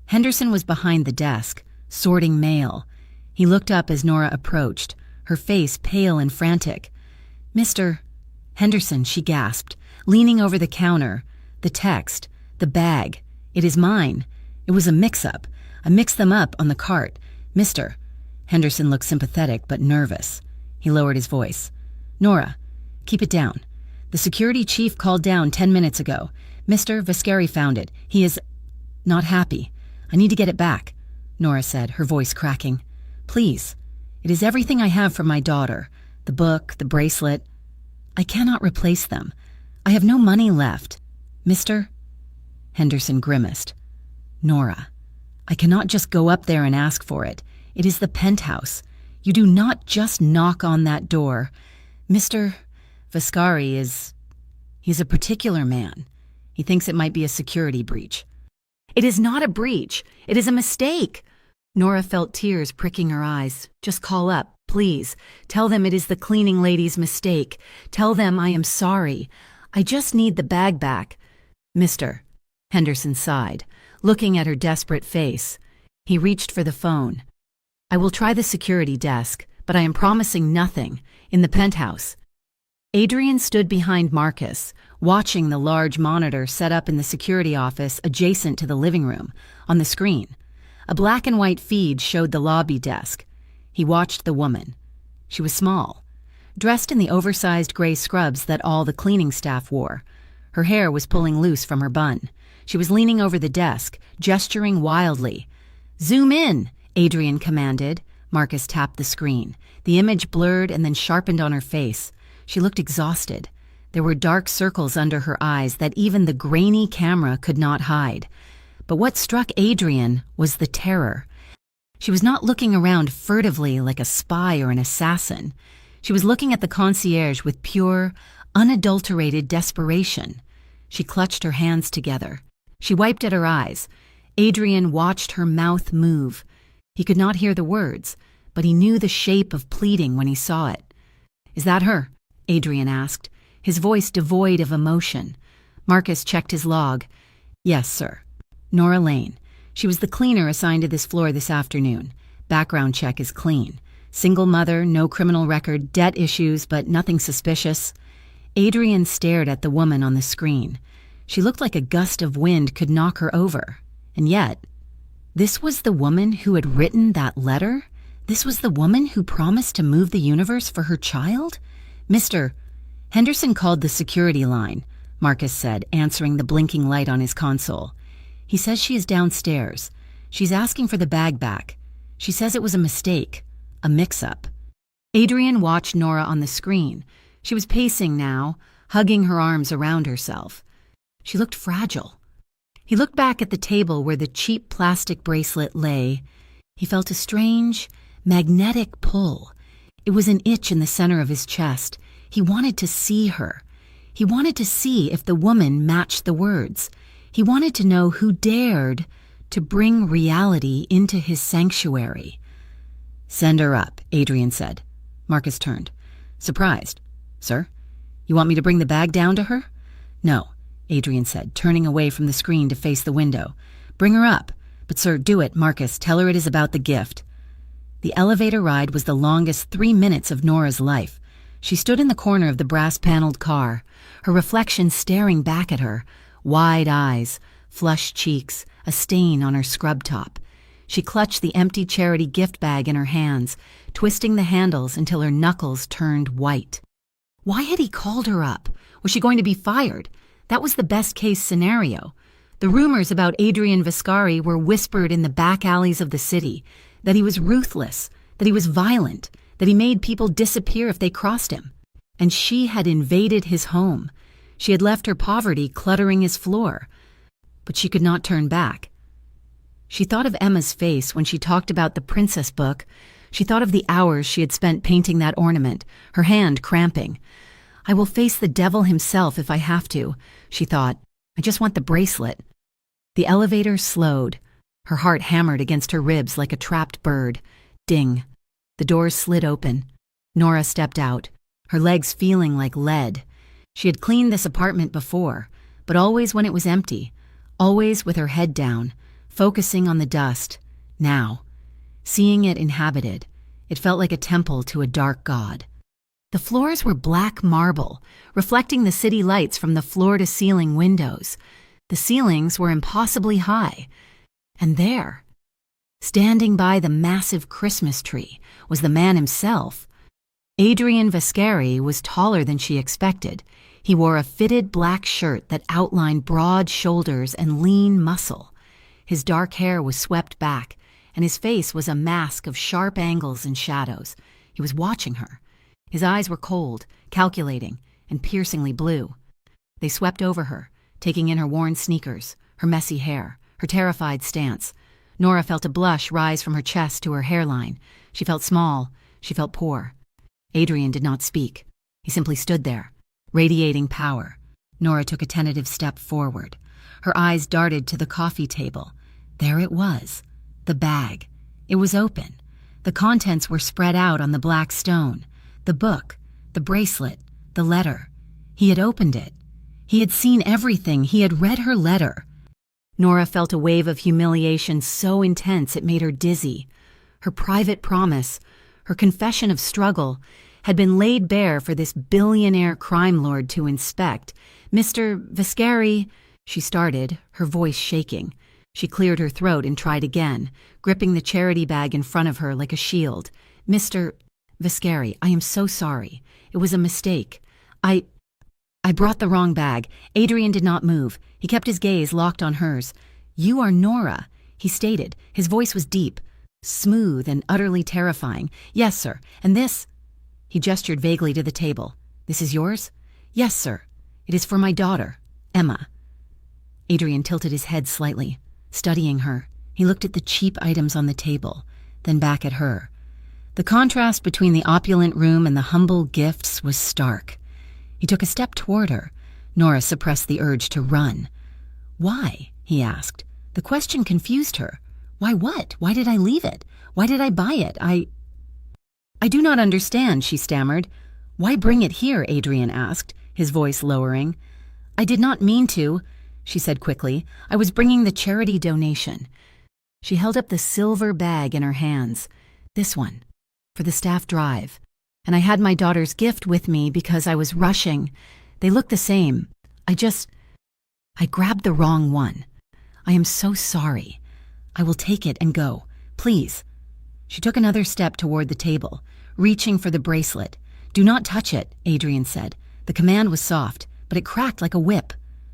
Henderson was behind the desk, sorting mail. He looked up as Nora approached, her face pale and frantic. Mr. Henderson, she gasped, leaning over the counter. The text, the bag. It is mine. It was a mix-up. I mixed them up on the cart. Mr. Henderson looked sympathetic but nervous. He lowered his voice. Nora, keep it down. The security chief called down 10 minutes ago. Mr. Vascari found it. He is not happy. I need to get it back, Nora said, her voice cracking. Please. It is everything I have from my daughter. The book, the bracelet. I cannot replace them. I have no money left. Mr. Henderson grimaced. Nora, I cannot just go up there and ask for it. It is the penthouse. You do not just knock on that door. Mr. Vascari he's a particular man. He thinks it might be a security breach. It is not a breach. It is a mistake. Nora felt tears pricking her eyes. Just call up, please. Tell them it is the cleaning lady's mistake. Tell them I am sorry. I just need the bag back. Mr. Henderson sighed, looking at her desperate face. He reached for the phone. I will try the security desk, but I am promising nothing. In the penthouse. Adrian stood behind Marcus, watching the large monitor set up in the security office adjacent to the living room. On the screen, a black and white feed showed the lobby desk. He watched the woman. She was small, dressed in the oversized gray scrubs that all the cleaning staff wore. Her hair was pulling loose from her bun. She was leaning over the desk, gesturing wildly. "Zoom in," Adrian commanded. Marcus tapped the screen. The image blurred and then sharpened on her face. She looked exhausted. There were dark circles under her eyes that even the grainy camera could not hide. But what struck Adrian was the terror. She was not looking around furtively like a spy or an assassin. She was looking at the concierge with pure, unadulterated desperation. She clutched her hands together. She wiped at her eyes. Adrian watched her mouth move. He could not hear the words, but he knew the shape of pleading when he saw it. "Is that her?" Adrian asked, his voice devoid of emotion. Marcus checked his log. "Yes, sir. Nora Lane. She was the cleaner assigned to this floor this afternoon. Background check is clean. Single mother, no criminal record, debt issues, but nothing suspicious." Adrian stared at the woman on the screen. She looked like a gust of wind could knock her over. And yet, this was the woman who had written that letter? This was the woman who promised to move the universe for her child? "Mr. Henderson called the security line," Marcus said, answering the blinking light on his console. "He says she is downstairs. She's asking for the bag back. She says it was a mistake, a mix-up." Adrian watched Nora on the screen. She was pacing now, hugging her arms around herself. She looked fragile. He looked back at the table where the cheap plastic bracelet lay. He felt a strange, magnetic pull. It was an itch in the center of his chest. He wanted to see her. He wanted to see if the woman matched the words. He wanted to know who dared to bring reality into his sanctuary. "Send her up," Adrian said. Marcus turned. "Surprised. Sir? You want me to bring the bag down to her?" "No," Adrian said, turning away from the screen to face the window. "Bring her up. But sir, do it, Marcus. Tell her it is about the gift." The elevator ride was the longest 3 minutes of Nora's life. She stood in the corner of the brass-paneled car, her reflection staring back at her, wide eyes, flushed cheeks, a stain on her scrub top. She clutched the empty charity gift bag in her hands, twisting the handles until her knuckles turned white. Why had he called her up? Was she going to be fired? That was the best-case scenario. The rumors about Adrian Viscari were whispered in the back alleys of the city, that he was ruthless, that he was violent, that he made people disappear if they crossed him. And she had invaded his home. She had left her poverty cluttering his floor. But she could not turn back. She thought of Emma's face when she talked about the princess book. She thought of the hours she had spent painting that ornament, her hand cramping. "I will face the devil himself if I have to," she thought. "I just want the bracelet." The elevator slowed. Her heart hammered against her ribs like a trapped bird. Ding. The doors slid open. Nora stepped out, her legs feeling like lead. She had cleaned this apartment before, but always when it was empty, always with her head down, focusing on the dust. Now, seeing it inhabited, it felt like a temple to a dark god. The floors were black marble, reflecting the city lights from the floor-to-ceiling windows. The ceilings were impossibly high. And there, standing by the massive Christmas tree, was the man himself. Adrian Viscari was taller than she expected. He wore a fitted black shirt that outlined broad shoulders and lean muscle. His dark hair was swept back, and his face was a mask of sharp angles and shadows. He was watching her. His eyes were cold, calculating, and piercingly blue. They swept over her, taking in her worn sneakers, her messy hair, her terrified stance. Nora felt a blush rise from her chest to her hairline. She felt small. She felt poor. Adrian did not speak. He simply stood there, radiating power. Nora took a tentative step forward. Her eyes darted to the coffee table. There it was, the bag. It was open. The contents were spread out on the black stone. The book, the bracelet, the letter. He had opened it. He had seen everything. He had read her letter. Nora felt a wave of humiliation so intense it made her dizzy. Her private promise, her confession of struggle, had been laid bare for this billionaire crime lord to inspect. "Mr. Viscari," she started, her voice shaking. She cleared her throat and tried again, gripping the charity bag in front of her like a shield. "Mr. Viscari, I am so sorry. It was a mistake. I I brought the wrong bag. Adrian did not move. He kept his gaze locked on hers. You are Nora, he stated. His voice was deep, smooth and utterly terrifying. Yes, sir. And this? He gestured vaguely to the table. This is yours? Yes, sir. It is for my daughter, Emma. Adrian tilted his head slightly, studying her. He looked at the cheap items on the table, then back at her. The contrast between the opulent room and the humble gifts was stark. He took a step toward her. Nora suppressed the urge to run. Why? He asked. The question confused her. Why what? Why did I leave it? Why did I buy it? I do not understand, she stammered. Why bring it here? Adrian asked, his voice lowering. I did not mean to, she said quickly. I was bringing the charity donation. She held up the silver bag in her hands. This one, for the staff drive. And I had my daughter's gift with me because I was rushing. They look the same. I grabbed the wrong one. I am so sorry. I will take it and go. Please. She took another step toward the table, reaching for the bracelet. Do not touch it, Adrian said. The command was soft, but it cracked like a whip.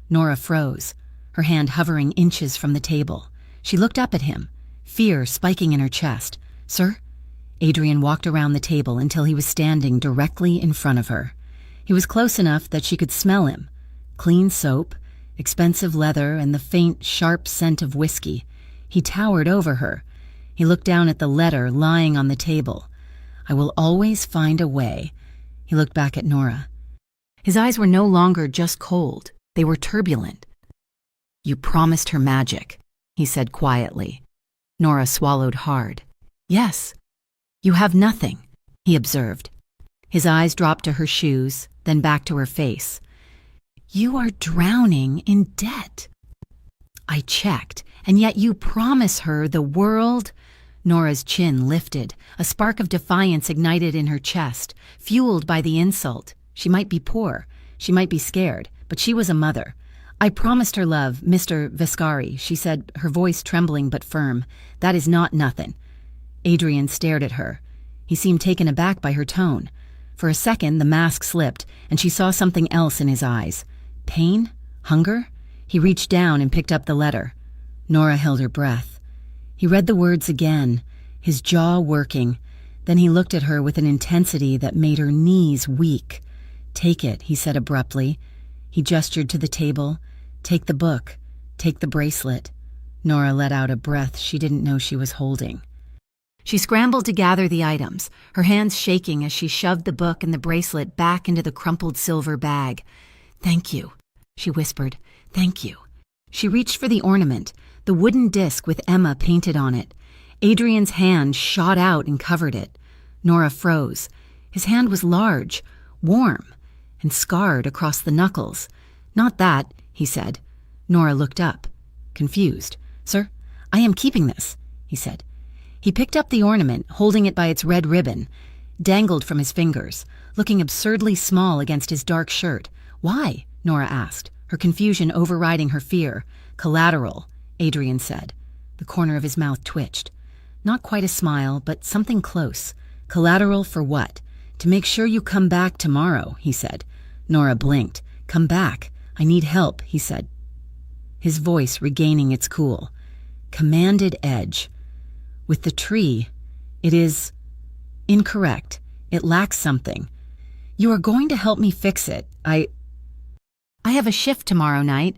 Nora froze, her hand hovering inches from the table. She looked up at him, fear spiking in her chest. Sir? Adrian walked around the table until he was standing directly in front of her. He was close enough that she could smell him. Clean soap, expensive leather, and the faint, sharp scent of whiskey. He towered over her. He looked down at the letter lying on the table. I will always find a way. He looked back at Nora. His eyes were no longer just cold. They were turbulent. You promised her magic, he said quietly. Nora swallowed hard. Yes. You have nothing, he observed. His eyes dropped to her shoes, then back to her face. You are drowning in debt. I checked, and yet you promise her the world. Nora's chin lifted. A spark of defiance ignited in her chest, fueled by the insult. She might be poor. She might be scared, but she was a mother. I promised her love, Mr. Viscari, she said, her voice trembling but firm. That is not nothing. Adrian stared at her. He seemed taken aback by her tone. For a second, the mask slipped, and she saw something else in his eyes. Pain? Hunger? He reached down and picked up the letter. Nora held her breath. He read the words again, his jaw working. Then he looked at her with an intensity that made her knees weak. Take it, he said abruptly. He gestured to the table. Take the book. Take the bracelet. Nora let out a breath she didn't know she was holding. She scrambled to gather the items, her hands shaking as she shoved the book and the bracelet back into the crumpled silver bag. Thank you, she whispered. Thank you. She reached for the ornament, the wooden disc with Emma painted on it. Adrian's hand shot out and covered it. Nora froze. His hand was large, warm, and scarred across the knuckles. Not that, he said. Nora looked up, confused. Sir, I am keeping this, he said. He picked up the ornament, holding it by its red ribbon, dangled from his fingers, looking absurdly small against his dark shirt. Why? Nora asked, her confusion overriding her fear. Collateral, Adrian said. The corner of his mouth twitched. Not quite a smile, but something close. Collateral for what? To make sure you come back tomorrow, he said. Nora blinked. Come back. I need help, he said, his voice regaining its cool. Commanded edge. With the tree, it is incorrect. It lacks something. You are going to help me fix it. I have a shift tomorrow night,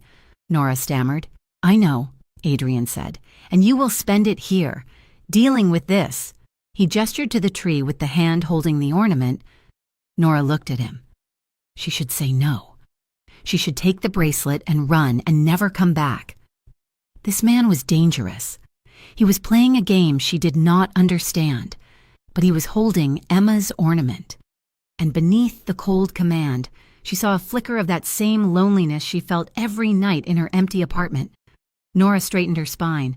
Nora stammered. I know, Adrian said, and you will spend it here, dealing with this. He gestured to the tree with the hand holding the ornament. Nora looked at him. She should say no. She should take the bracelet and run and never come back. This man was dangerous. He was playing a game she did not understand, but he was holding Emma's ornament. And beneath the cold command, she saw a flicker of that same loneliness she felt every night in her empty apartment. Nora straightened her spine.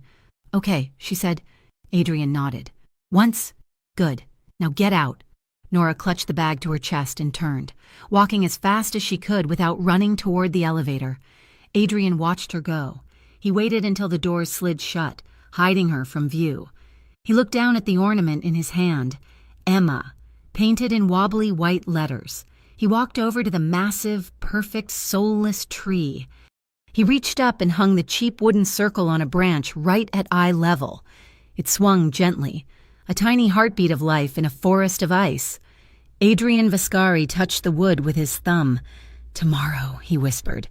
Okay, she said. Adrian nodded. Once? Good. Now get out. Nora clutched the bag to her chest and turned, walking as fast as she could without running toward the elevator. Adrian watched her go. He waited until the doors slid shut, hiding her from view. He looked down at the ornament in his hand. Emma, painted in wobbly white letters. He walked over to the massive, perfect, soulless tree. He reached up and hung the cheap wooden circle on a branch right at eye level. It swung gently, a tiny heartbeat of life in a forest of ice. Adrian Viscari touched the wood with his thumb. "Tomorrow," he whispered.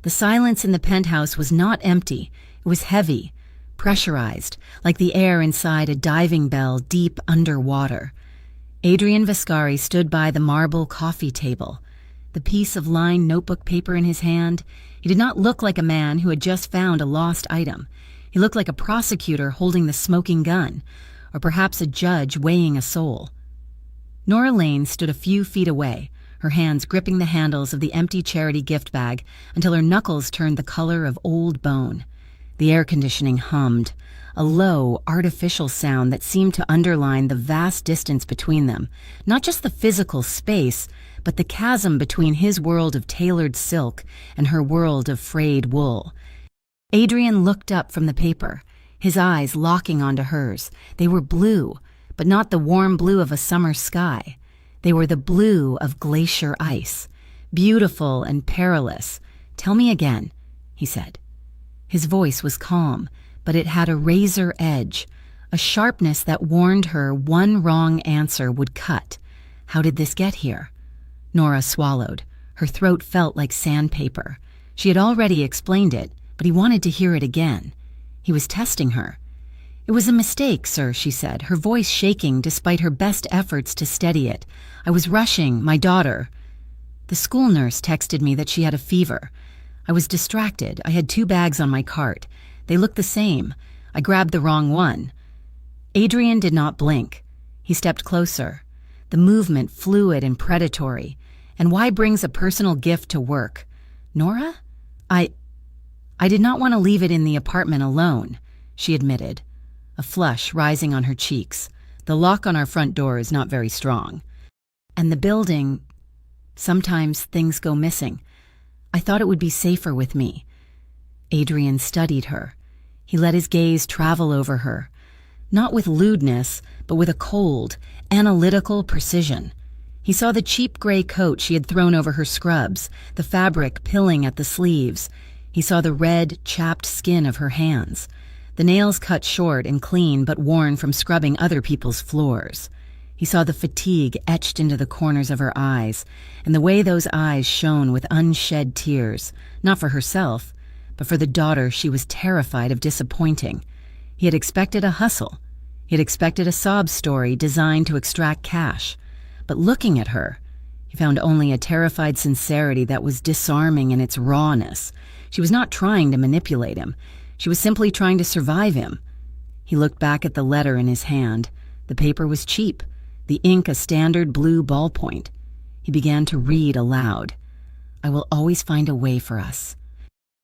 The silence in the penthouse was not empty. It was heavy, pressurized, like the air inside a diving bell deep underwater. Adrian Viscari stood by the marble coffee table, the piece of lined notebook paper in his hand. He did not look like a man who had just found a lost item. He looked like a prosecutor holding the smoking gun, or perhaps a judge weighing a soul. Nora Lane stood a few feet away, her hands gripping the handles of the empty charity gift bag until her knuckles turned the color of old bone. The air conditioning hummed, a low, artificial sound that seemed to underline the vast distance between them, not just the physical space, but the chasm between his world of tailored silk and her world of frayed wool. Adrian looked up from the paper, his eyes locking onto hers. They were blue, but not the warm blue of a summer sky. They were the blue of glacier ice, beautiful and perilous. "Tell me again," he said. His voice was calm, but it had a razor edge, a sharpness that warned her one wrong answer would cut. How did this get here? Nora swallowed. Her throat felt like sandpaper. She had already explained it, but he wanted to hear it again. He was testing her. "It was a mistake, sir," she said, her voice shaking despite her best efforts to steady it. "I was rushing my daughter. The school nurse texted me that she had a fever. I was distracted. I had 2 bags on my cart. They looked the same. I grabbed the wrong one." Adrian did not blink. He stepped closer, the movement fluid and predatory. "And why brings a personal gift to work?" "Nora? I did not want to leave it in the apartment alone," she admitted, a flush rising on her cheeks. "The lock on our front door is not very strong. And the building, sometimes things go missing. I thought it would be safer with me." Adrian studied her. He let his gaze travel over her, not with lewdness, but with a cold, analytical precision. He saw the cheap gray coat she had thrown over her scrubs, the fabric pilling at the sleeves. He saw the red, chapped skin of her hands, the nails cut short and clean but worn from scrubbing other people's floors. He saw the fatigue etched into the corners of her eyes, and the way those eyes shone with unshed tears, not for herself, but for the daughter she was terrified of disappointing. He had expected a hustle. He had expected a sob story designed to extract cash. But looking at her, he found only a terrified sincerity that was disarming in its rawness. She was not trying to manipulate him. She was simply trying to survive him. He looked back at the letter in his hand. The paper was cheap, the ink a standard blue ballpoint. He began to read aloud. "I will always find a way for us."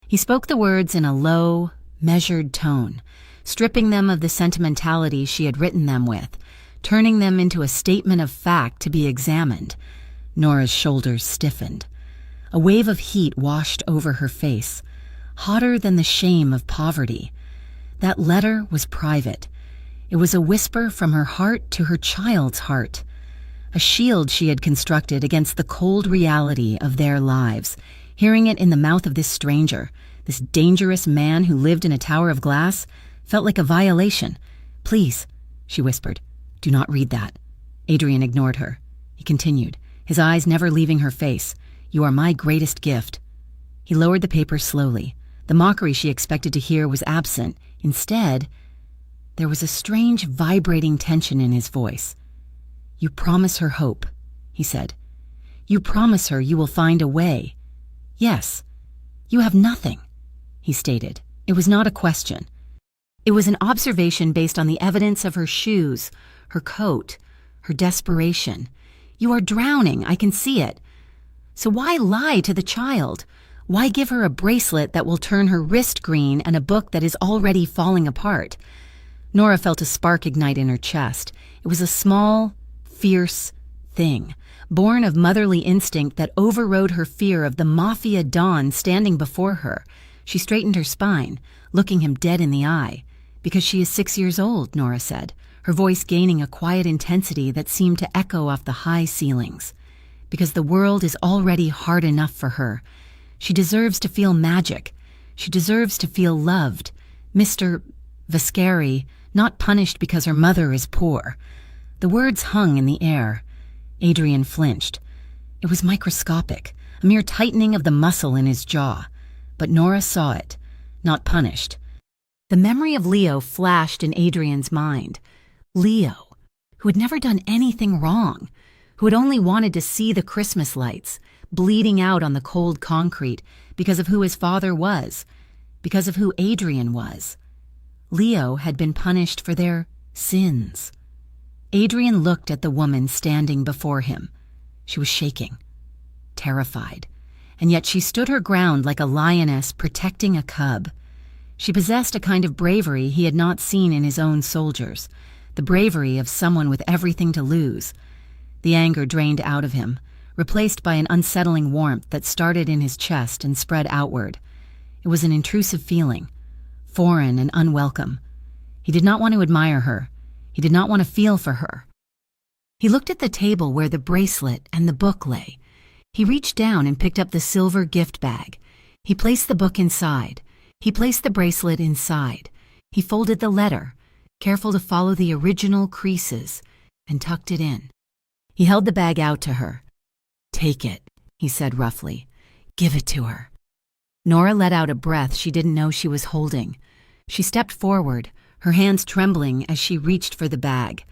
He spoke the words in a low, measured tone, stripping them of the sentimentality she had written them with, turning them into a statement of fact to be examined. Nora's shoulders stiffened. A wave of heat washed over her face, hotter than the shame of poverty. That letter was private. It was a whisper from her heart to her child's heart, a shield she had constructed against the cold reality of their lives. Hearing it in the mouth of this stranger, this dangerous man who lived in a tower of glass, felt like a violation. "Please," she whispered, "do not read that." Adrian ignored her. He continued, his eyes never leaving her face. "You are my greatest gift." He lowered the paper slowly. The mockery she expected to hear was absent. Instead, there was a strange, vibrating tension in his voice. "You promise her hope," he said. "You promise her you will find a way." "Yes." "You have nothing," he stated. It was not a question. It was an observation based on the evidence of her shoes, her coat, her desperation. "You are drowning, I can see it. So why lie to the child? Why give her a bracelet that will turn her wrist green and a book that is already falling apart?" Nora felt a spark ignite in her chest. It was a small, fierce thing, born of motherly instinct that overrode her fear of the Mafia Don standing before her. She straightened her spine, looking him dead in the eye. "Because she is 6 years old," Nora said, her voice gaining a quiet intensity that seemed to echo off the high ceilings. because the world is already hard enough for her. She deserves to feel magic. She deserves to feel loved. Mr. Vascari, not punished because her mother is poor. The words hung in the air. Adrian flinched. It was microscopic, a mere tightening of the muscle in his jaw. But Nora saw it. Not punished. The memory of Leo flashed in Adrian's mind. Leo, who had never done anything wrong, who had only wanted to see the Christmas lights, bleeding out on the cold concrete because of who his father was, because of who Adrian was. Leo had been punished for their sins. Adrian looked at the woman standing before him. She was shaking, terrified, and yet she stood her ground like a lioness protecting a cub. She possessed a kind of bravery he had not seen in his own soldiers, the bravery of someone with everything to lose. The anger drained out of him, replaced by an unsettling warmth that started in his chest and spread outward. It was an intrusive feeling, foreign and unwelcome. He did not want to admire her. He did not want to feel for her. He looked at the table where the bracelet and the book lay. He reached down and picked up the silver gift bag. He placed the book inside. He placed the bracelet inside. He folded the letter, careful to follow the original creases, and tucked it in. He held the bag out to her. "Take it," he said roughly. "Give it to her." Nora let out a breath she didn't know she was holding. She stepped forward, her hands trembling as she reached for the bag.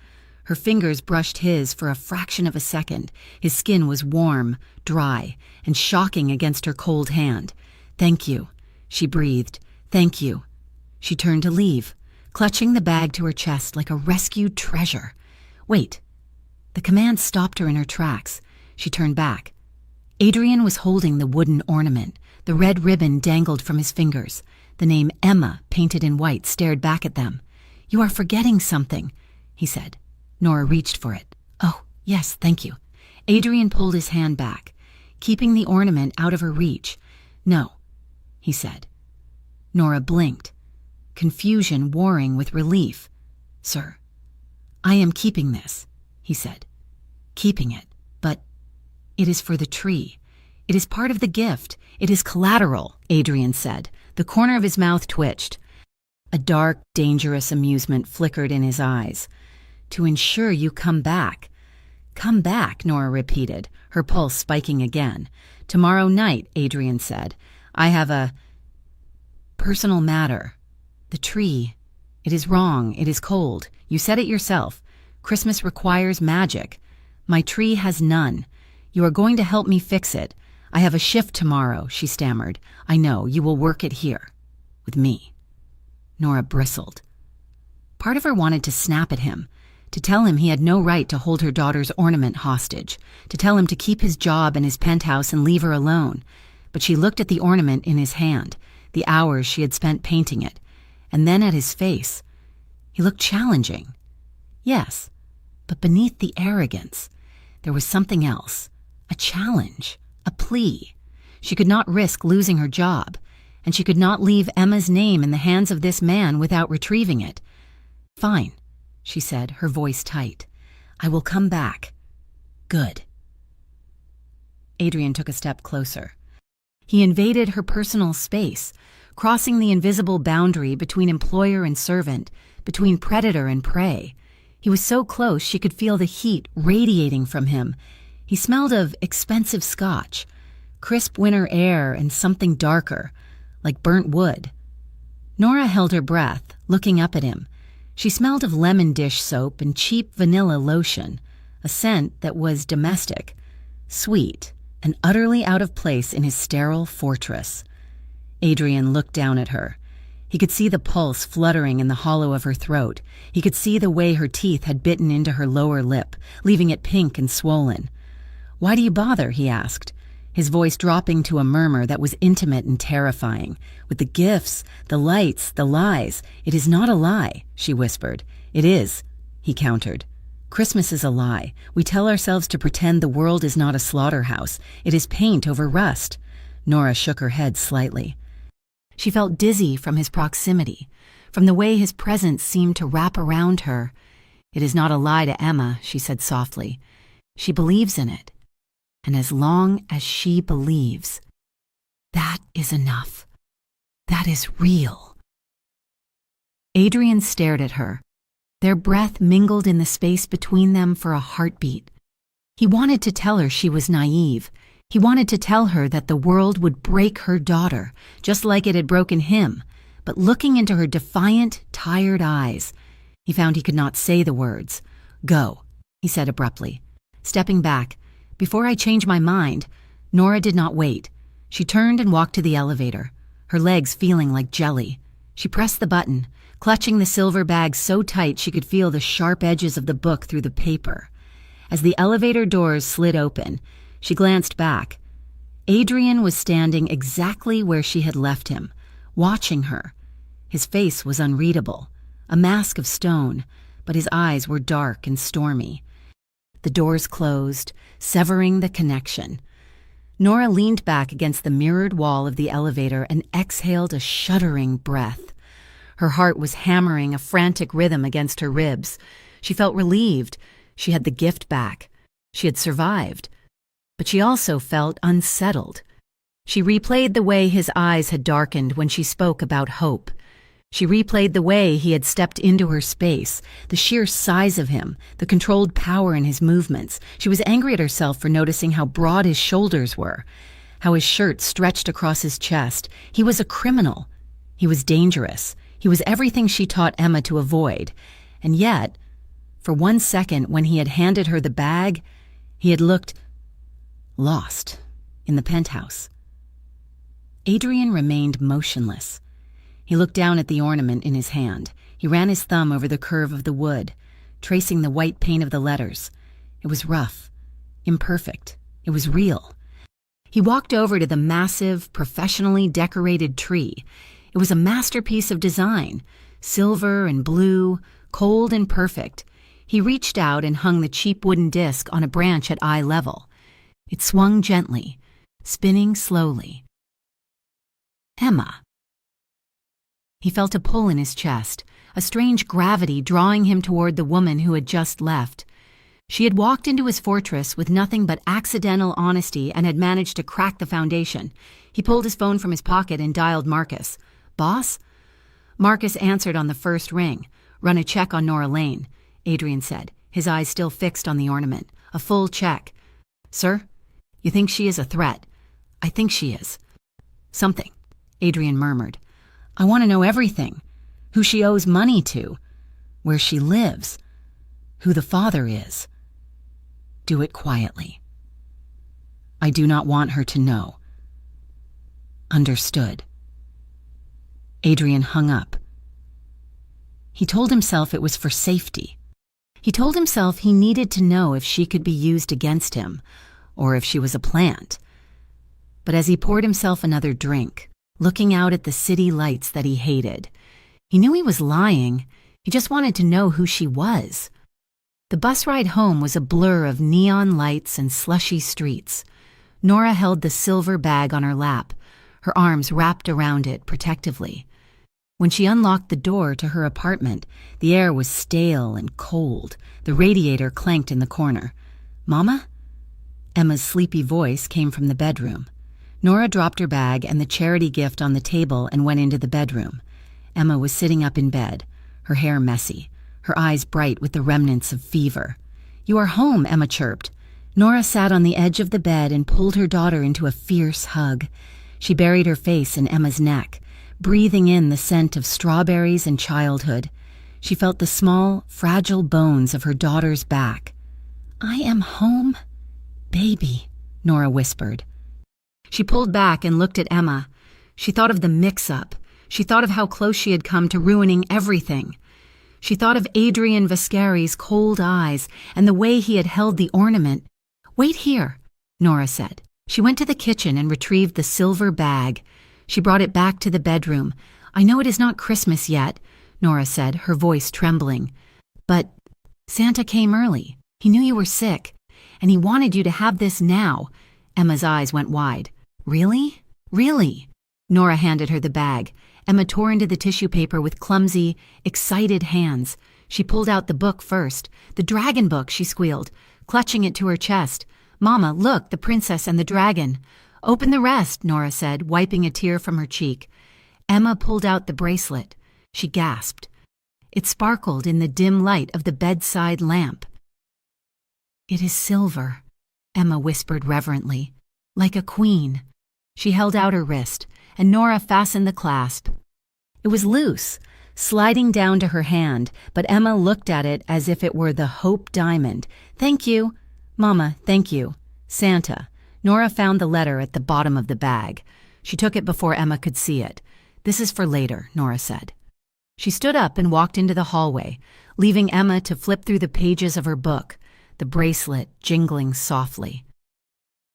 Her fingers brushed his for a fraction of a second. His skin was warm, dry, and shocking against her cold hand. "Thank you," she breathed. "Thank you." She turned to leave, clutching the bag to her chest like a rescued treasure. "Wait." The command stopped her in her tracks. She turned back. Adrian was holding the wooden ornament. The red ribbon dangled from his fingers. The name Emma, painted in white, stared back at them. "You are forgetting something," he said. Nora reached for it. "Oh, yes, thank you." Adrian pulled his hand back, keeping the ornament out of her reach. "No," he said. Nora blinked, confusion warring with relief. "Sir, I am keeping this," he said. "Keeping it, but it is for the tree. It is part of the gift. It is collateral," Adrian said. The corner of his mouth twitched. A dark, dangerous amusement flickered in his eyes. "To ensure you come back." "Come back," Nora repeated, her pulse spiking again. "Tomorrow night," Adrian said. "I have a personal matter. The tree. It is wrong. It is cold. You said it yourself. Christmas requires magic. My tree has none. You are going to help me fix it. I have a shift tomorrow," she stammered. "I know. You will work it here. With me." Nora bristled. Part of her wanted to snap at him, to tell him he had no right to hold her daughter's ornament hostage, to tell him to keep his job and his penthouse and leave her alone. But she looked at the ornament in his hand, the hours she had spent painting it, and then at his face. He looked challenging. Yes, but beneath the arrogance, there was something else, a challenge, a plea. She could not risk losing her job, and she could not leave Emma's name in the hands of this man without retrieving it. "Fine," she said, her voice tight. "I will come back." "Good." Adrian took a step closer. He invaded her personal space, crossing the invisible boundary between employer and servant, between predator and prey. He was so close she could feel the heat radiating from him. He smelled of expensive scotch, crisp winter air, and something darker, like burnt wood. Nora held her breath, looking up at him. She smelled of lemon dish soap and cheap vanilla lotion, a scent that was domestic, sweet, and utterly out of place in his sterile fortress. Adrian looked down at her. He could see the pulse fluttering in the hollow of her throat. He could see the way her teeth had bitten into her lower lip, leaving it pink and swollen. "Why do you bother?" he asked, his voice dropping to a murmur that was intimate and terrifying. "With the gifts, the lights, the lies. It is not a lie," she whispered. "It is," he countered. "Christmas is a lie. We tell ourselves to pretend the world is not a slaughterhouse. It is paint over rust." Nora shook her head slightly. She felt dizzy from his proximity, from the way his presence seemed to wrap around her. "It is not a lie to Emma," she said softly. "She believes in it." And as long as she believes, that is enough. That is real. Adrian stared at her. Their breath mingled in the space between them for a heartbeat. He wanted to tell her she was naive. He wanted to tell her that the world would break her daughter, just like it had broken him. But looking into her defiant, tired eyes, he found he could not say the words. "Go," he said abruptly. Stepping back, "Before I change my mind." Nora did not wait. She turned and walked to the elevator, her legs feeling like jelly. She pressed the button, clutching the silver bag so tight she could feel the sharp edges of the book through the paper. As the elevator doors slid open, she glanced back. Adrian was standing exactly where she had left him, watching her. His face was unreadable, a mask of stone, but his eyes were dark and stormy. The doors closed, severing the connection. Nora leaned back against the mirrored wall of the elevator and exhaled a shuddering breath. Her heart was hammering a frantic rhythm against her ribs. She felt relieved. She had the gift back. She had survived. But she also felt unsettled. She replayed the way his eyes had darkened when she spoke about hope. She replayed the way he had stepped into her space, the sheer size of him, the controlled power in his movements. She was angry at herself for noticing how broad his shoulders were, how his shirt stretched across his chest. He was a criminal. He was dangerous. He was everything she taught Emma to avoid. And yet, for 1 second when he had handed her the bag, he had looked lost in the penthouse. Adrian remained motionless. He looked down at the ornament in his hand. He ran his thumb over the curve of the wood, tracing the white paint of the letters. It was rough, imperfect. It was real. He walked over to the massive, professionally decorated tree. It was a masterpiece of design, silver and blue, cold and perfect. He reached out and hung the cheap wooden disc on a branch at eye level. It swung gently, spinning slowly. Emma. He felt a pull in his chest, a strange gravity drawing him toward the woman who had just left. She had walked into his fortress with nothing but accidental honesty and had managed to crack the foundation. He pulled his phone from his pocket and dialed Marcus. "Boss?" Marcus answered on the first ring. "Run a check on Nora Lane," Adrian said, his eyes still fixed on the ornament. "A full check." "Sir? You think she is a threat?" "I think she is." "Something," Adrian murmured. "I want to know everything. Who she owes money to, where she lives, who the father is. Do it quietly. I do not want her to know." "Understood." Adrian hung up. He told himself it was for safety. He told himself he needed to know if she could be used against him, or if she was a plant. But as he poured himself another drink, looking out at the city lights that he hated, he knew he was lying. He just wanted to know who she was. The bus ride home was a blur of neon lights and slushy streets. Nora held the silver bag on her lap, her arms wrapped around it protectively. When she unlocked the door to her apartment, the air was stale and cold. The radiator clanked in the corner. "Mama?" Emma's sleepy voice came from the bedroom. Nora dropped her bag and the charity gift on the table and went into the bedroom. Emma was sitting up in bed, her hair messy, her eyes bright with the remnants of fever. "You are home," Emma chirped. Nora sat on the edge of the bed and pulled her daughter into a fierce hug. She buried her face in Emma's neck, breathing in the scent of strawberries and childhood. She felt the small, fragile bones of her daughter's back. "I am home, baby," Nora whispered. She pulled back and looked at Emma. She thought of the mix-up. She thought of how close she had come to ruining everything. She thought of Adrian Vascari's cold eyes and the way he had held the ornament. "Wait here," Nora said. She went to the kitchen and retrieved the silver bag. She brought it back to the bedroom. "I know it is not Christmas yet," Nora said, her voice trembling. "But Santa came early. He knew you were sick, and he wanted you to have this now." Emma's eyes went wide. "Really? Really?" Nora handed her the bag. Emma tore into the tissue paper with clumsy, excited hands. She pulled out the book first. "The dragon book," she squealed, clutching it to her chest. "Mama, look, the princess and the dragon." "Open the rest," Nora said, wiping a tear from her cheek. Emma pulled out the bracelet. She gasped. It sparkled in the dim light of the bedside lamp. "It is silver," Emma whispered reverently, "like a queen." She held out her wrist, and Nora fastened the clasp. It was loose, sliding down to her hand, but Emma looked at it as if it were the Hope diamond. "Thank you." "Mama, thank you." "Santa." Nora found the letter at the bottom of the bag. She took it before Emma could see it. "This is for later," Nora said. She stood up and walked into the hallway, leaving Emma to flip through the pages of her book, the bracelet jingling softly.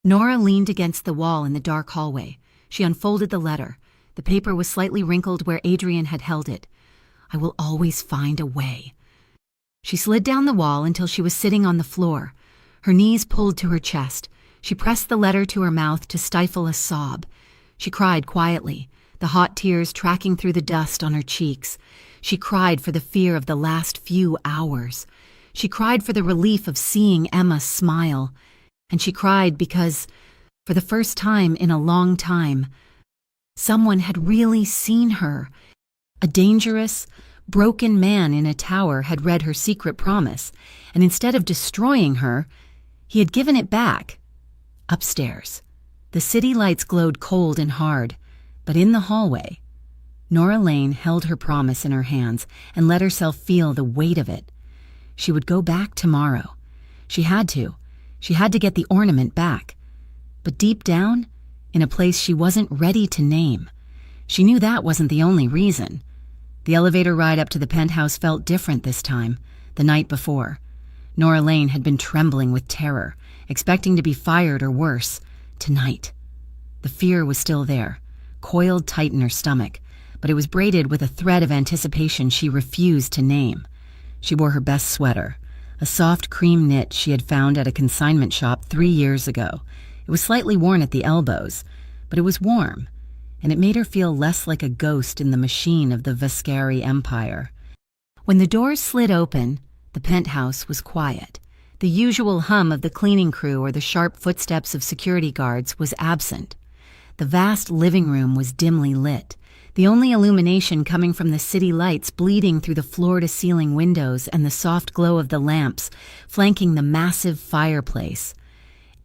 Nora leaned against the wall in the dark hallway. She unfolded the letter. The paper was slightly wrinkled where Adrian had held it. "I will always find a way." She slid down the wall until she was sitting on the floor. Her knees pulled to her chest. She pressed the letter to her mouth to stifle a sob. She cried quietly, the hot tears tracking through the dust on her cheeks. She cried for the fear of the last few hours. She cried for the relief of seeing Emma smile. And she cried because, for the first time in a long time, someone had really seen her. A dangerous, broken man in a tower had read her secret promise, and instead of destroying her, he had given it back. Upstairs, the city lights glowed cold and hard, but in the hallway, Nora Lane held her promise in her hands and let herself feel the weight of it. She would go back tomorrow. She had to. She had to get the ornament back. But deep down, in a place she wasn't ready to name, she knew that wasn't the only reason. The elevator ride up to the penthouse felt different this time, the night before. Nora Lane had been trembling with terror, expecting to be fired or worse. Tonight. The fear was still there, coiled tight in her stomach, but it was braided with a thread of anticipation she refused to name. She wore her best sweater, a soft cream knit she had found at a consignment shop 3 years ago. It was slightly worn at the elbows, but it was warm, and it made her feel less like a ghost in the machine of the Vascari Empire. When the doors slid open, the penthouse was quiet. The usual hum of the cleaning crew or the sharp footsteps of security guards was absent. The vast living room was dimly lit, the only illumination coming from the city lights bleeding through the floor-to-ceiling windows and the soft glow of the lamps flanking the massive fireplace.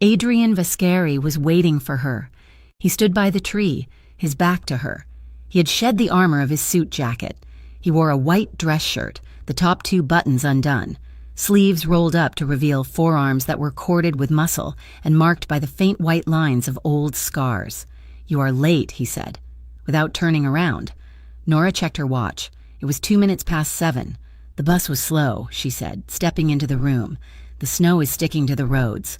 Adrian Vascari was waiting for her. He stood by the tree, his back to her. He had shed the armor of his suit jacket. He wore a white dress shirt, the top 2 buttons undone, sleeves rolled up to reveal forearms that were corded with muscle and marked by the faint white lines of old scars. "You are late," he said, without turning around. Nora checked her watch. It was 2 minutes past 7. "The bus was slow," she said, stepping into the room. "The snow is sticking to the roads."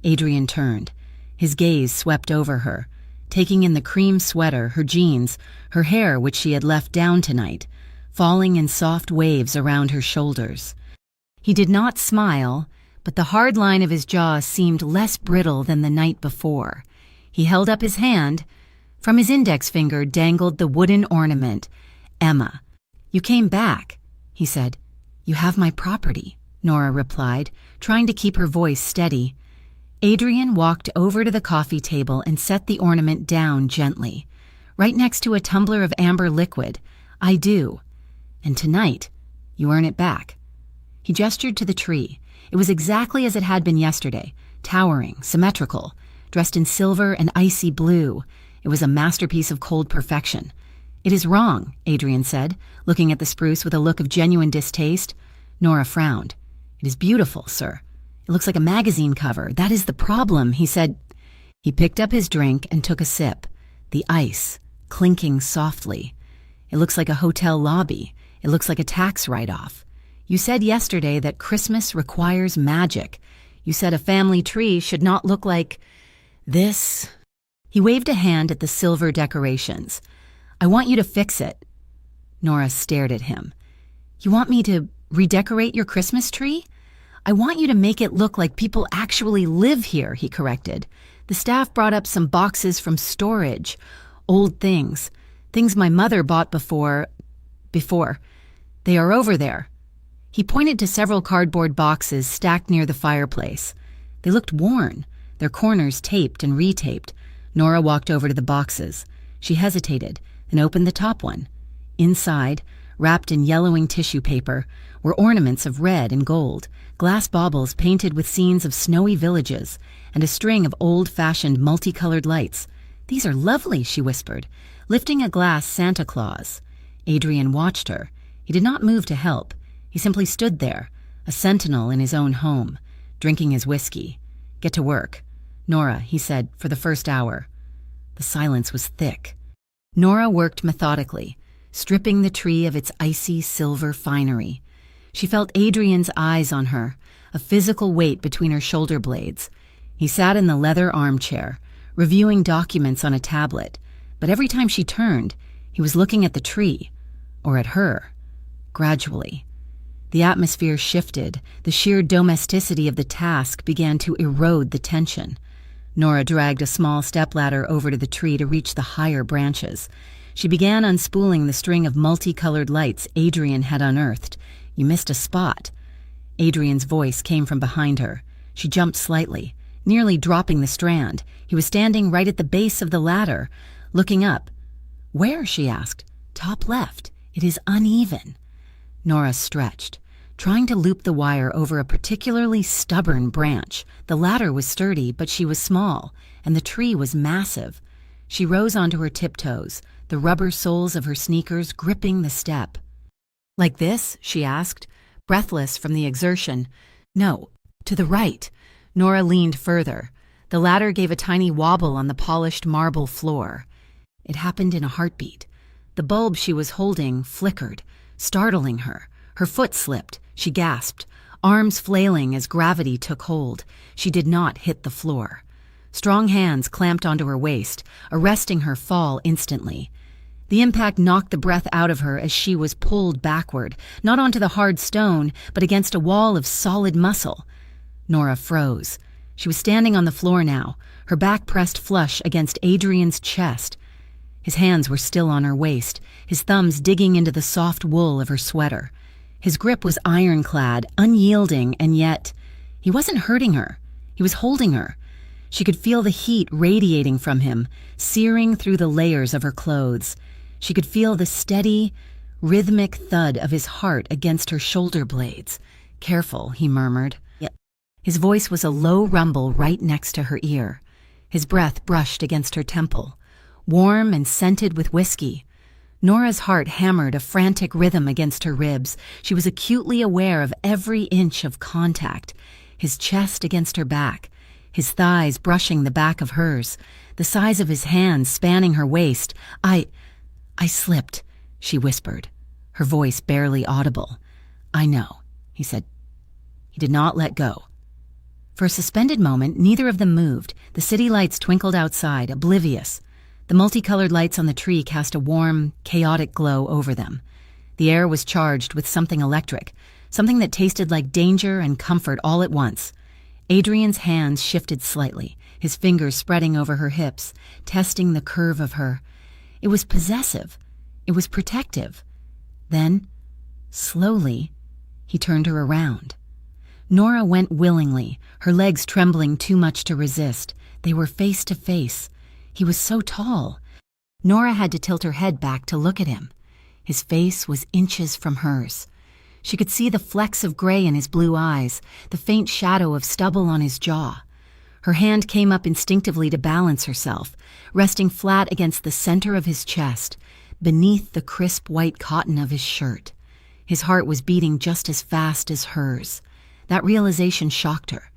Adrian turned. His gaze swept over her, taking in the cream sweater, her jeans, her hair which she had left down tonight, falling in soft waves around her shoulders. He did not smile, but the hard line of his jaw seemed less brittle than the night before. He held up his hand. From his index finger dangled the wooden ornament. "Emma, you came back," he said. "You have my property," Nora replied, trying to keep her voice steady. Adrian walked over to the coffee table and set the ornament down gently, right next to a tumbler of amber liquid. "I do. And tonight, you earn it back." He gestured to the tree. It was exactly as it had been yesterday, towering, symmetrical, dressed in silver and icy blue. It was a masterpiece of cold perfection. "It is wrong," Adrian said, looking at the spruce with a look of genuine distaste. Nora frowned. "It is beautiful, sir. It looks like a magazine cover. That is the problem," he said. He picked up his drink and took a sip, the ice clinking softly. "It looks like a hotel lobby. It looks like a tax write-off. You said yesterday that Christmas requires magic. You said a family tree should not look like this." He waved a hand at the silver decorations. "I want you to fix it." Nora stared at him. "You want me to redecorate your Christmas tree?" "I want you to make it look like people actually live here," he corrected. "The staff brought up some boxes from storage. Old things. Things my mother bought before. They are over there." He pointed to several cardboard boxes stacked near the fireplace. They looked worn, their corners taped and retaped. Nora walked over to the boxes. She hesitated and opened the top one. Inside, wrapped in yellowing tissue paper, were ornaments of red and gold, glass baubles painted with scenes of snowy villages, and a string of old-fashioned multicolored lights. "These are lovely," she whispered, lifting a glass Santa Claus. Adrian watched her. He did not move to help. He simply stood there, a sentinel in his own home, drinking his whiskey. "Get to work." "Nora," he said, for the first hour. The silence was thick. Nora worked methodically, stripping the tree of its icy silver finery. She felt Adrian's eyes on her, a physical weight between her shoulder blades. He sat in the leather armchair, reviewing documents on a tablet, but every time she turned, he was looking at the tree, or at her. Gradually, the atmosphere shifted. The sheer domesticity of the task began to erode the tension. Nora dragged a small stepladder over to the tree to reach the higher branches. She began unspooling the string of multicolored lights Adrian had unearthed. "You missed a spot." Adrian's voice came from behind her. She jumped slightly, nearly dropping the strand. He was standing right at the base of the ladder, looking up. "Where?" she asked. "Top left. It is uneven." Nora stretched, trying to loop the wire over a particularly stubborn branch. The ladder was sturdy, but she was small, and the tree was massive. She rose onto her tiptoes, the rubber soles of her sneakers gripping the step. "Like this?" she asked, breathless from the exertion. "No, to the right." Nora leaned further. The ladder gave a tiny wobble on the polished marble floor. It happened in a heartbeat. The bulb she was holding flickered, startling her. Her foot slipped. She gasped, arms flailing as gravity took hold. She did not hit the floor. Strong hands clamped onto her waist, arresting her fall instantly. The impact knocked the breath out of her as she was pulled backward, not onto the hard stone, but against a wall of solid muscle. Nora froze. She was standing on the floor now, her back pressed flush against Adrian's chest. His hands were still on her waist, his thumbs digging into the soft wool of her sweater. His grip was ironclad, unyielding, and yet he wasn't hurting her. He was holding her. She could feel the heat radiating from him, searing through the layers of her clothes. She could feel the steady, rhythmic thud of his heart against her shoulder blades. "Careful," he murmured. His voice was a low rumble right next to her ear. His breath brushed against her temple, warm and scented with whiskey. Nora's heart hammered a frantic rhythm against her ribs. She was acutely aware of every inch of contact, his chest against her back, his thighs brushing the back of hers, the size of his hands spanning her waist. I slipped," she whispered, her voice barely audible. "I know," he said. He did not let go. For a suspended moment, neither of them moved. The city lights twinkled outside, oblivious. The multicolored lights on the tree cast a warm, chaotic glow over them. The air was charged with something electric, something that tasted like danger and comfort all at once. Adrian's hands shifted slightly, his fingers spreading over her hips, testing the curve of her. It was possessive. It was protective. Then, slowly, he turned her around. Nora went willingly, her legs trembling too much to resist. They were face to face. He was so tall. Nora had to tilt her head back to look at him. His face was inches from hers. She could see the flecks of gray in his blue eyes, the faint shadow of stubble on his jaw. Her hand came up instinctively to balance herself, resting flat against the center of his chest, beneath the crisp white cotton of his shirt. His heart was beating just as fast as hers. That realization shocked her.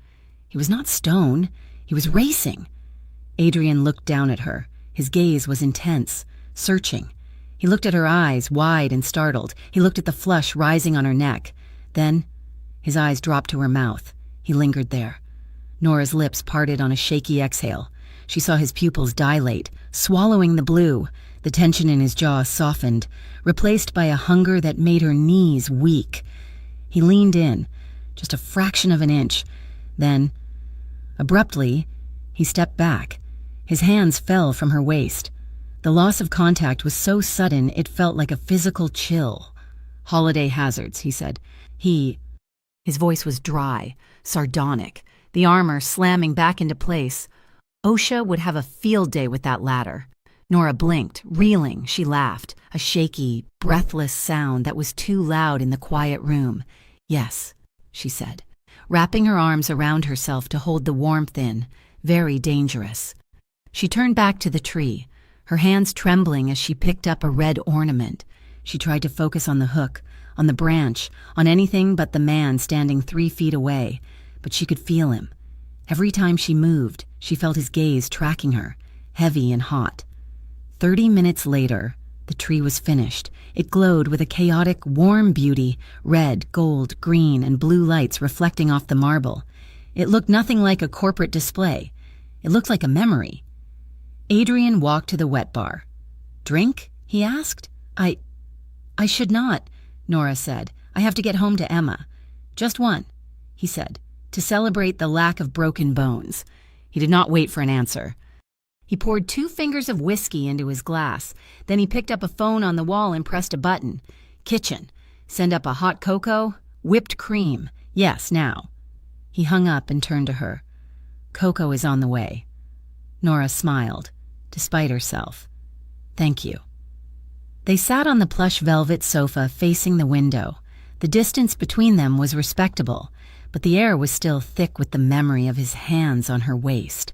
He was not stone. He was racing. Adrian looked down at her. His gaze was intense, searching. He looked at her eyes, wide and startled. He looked at the flush rising on her neck. Then, his eyes dropped to her mouth. He lingered there. Nora's lips parted on a shaky exhale. She saw his pupils dilate, swallowing the blue. The tension in his jaw softened, replaced by a hunger that made her knees weak. He leaned in, just a fraction of an inch. Then, abruptly, he stepped back. His hands fell from her waist. The loss of contact was so sudden it felt like a physical chill. "Holiday hazards," he said. His voice was dry, sardonic. the armor slamming back into place. OSHA would have a field day with that ladder. Nora blinked, reeling. She laughed, a shaky, breathless sound that was too loud in the quiet room. "Yes," she said, wrapping her arms around herself to hold the warmth in. "Very dangerous." She turned back to the tree, her hands trembling as she picked up a red ornament. She tried to focus on the hook, on the branch, on anything but the man standing 3 feet away, but she could feel him. Every time she moved, she felt his gaze tracking her, heavy and hot. 30 minutes later, the tree was finished. It glowed with a chaotic, warm beauty, red, gold, green, and blue lights reflecting off the marble. It looked nothing like a corporate display. It looked like a memory. Adrian walked to the wet bar. "Drink?" he asked. I should not," Nora said. "I have to get home to Emma." "Just one," he said, to celebrate the lack of broken bones. He did not wait for an answer. He poured 2 fingers of whiskey into his glass. Then he picked up a phone on the wall and pressed a button. "Kitchen. Send up a hot cocoa, whipped cream. Yes, now." He hung up and turned to her. "Cocoa is on the way." Nora smiled, despite herself. "Thank you." They sat on the plush velvet sofa facing the window. The distance between them was respectable, but the air was still thick with the memory of his hands on her waist.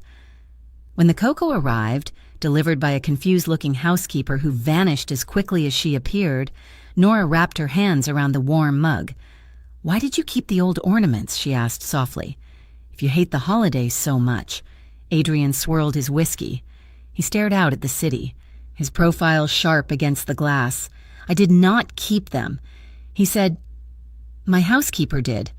When the cocoa arrived, delivered by a confused-looking housekeeper who vanished as quickly as she appeared, Nora wrapped her hands around the warm mug. "Why did you keep the old ornaments?" she asked softly. "If you hate the holidays so much." Adrian swirled his whiskey. He stared out at the city, his profile sharp against the glass. "I did not keep them," he said. "My housekeeper did.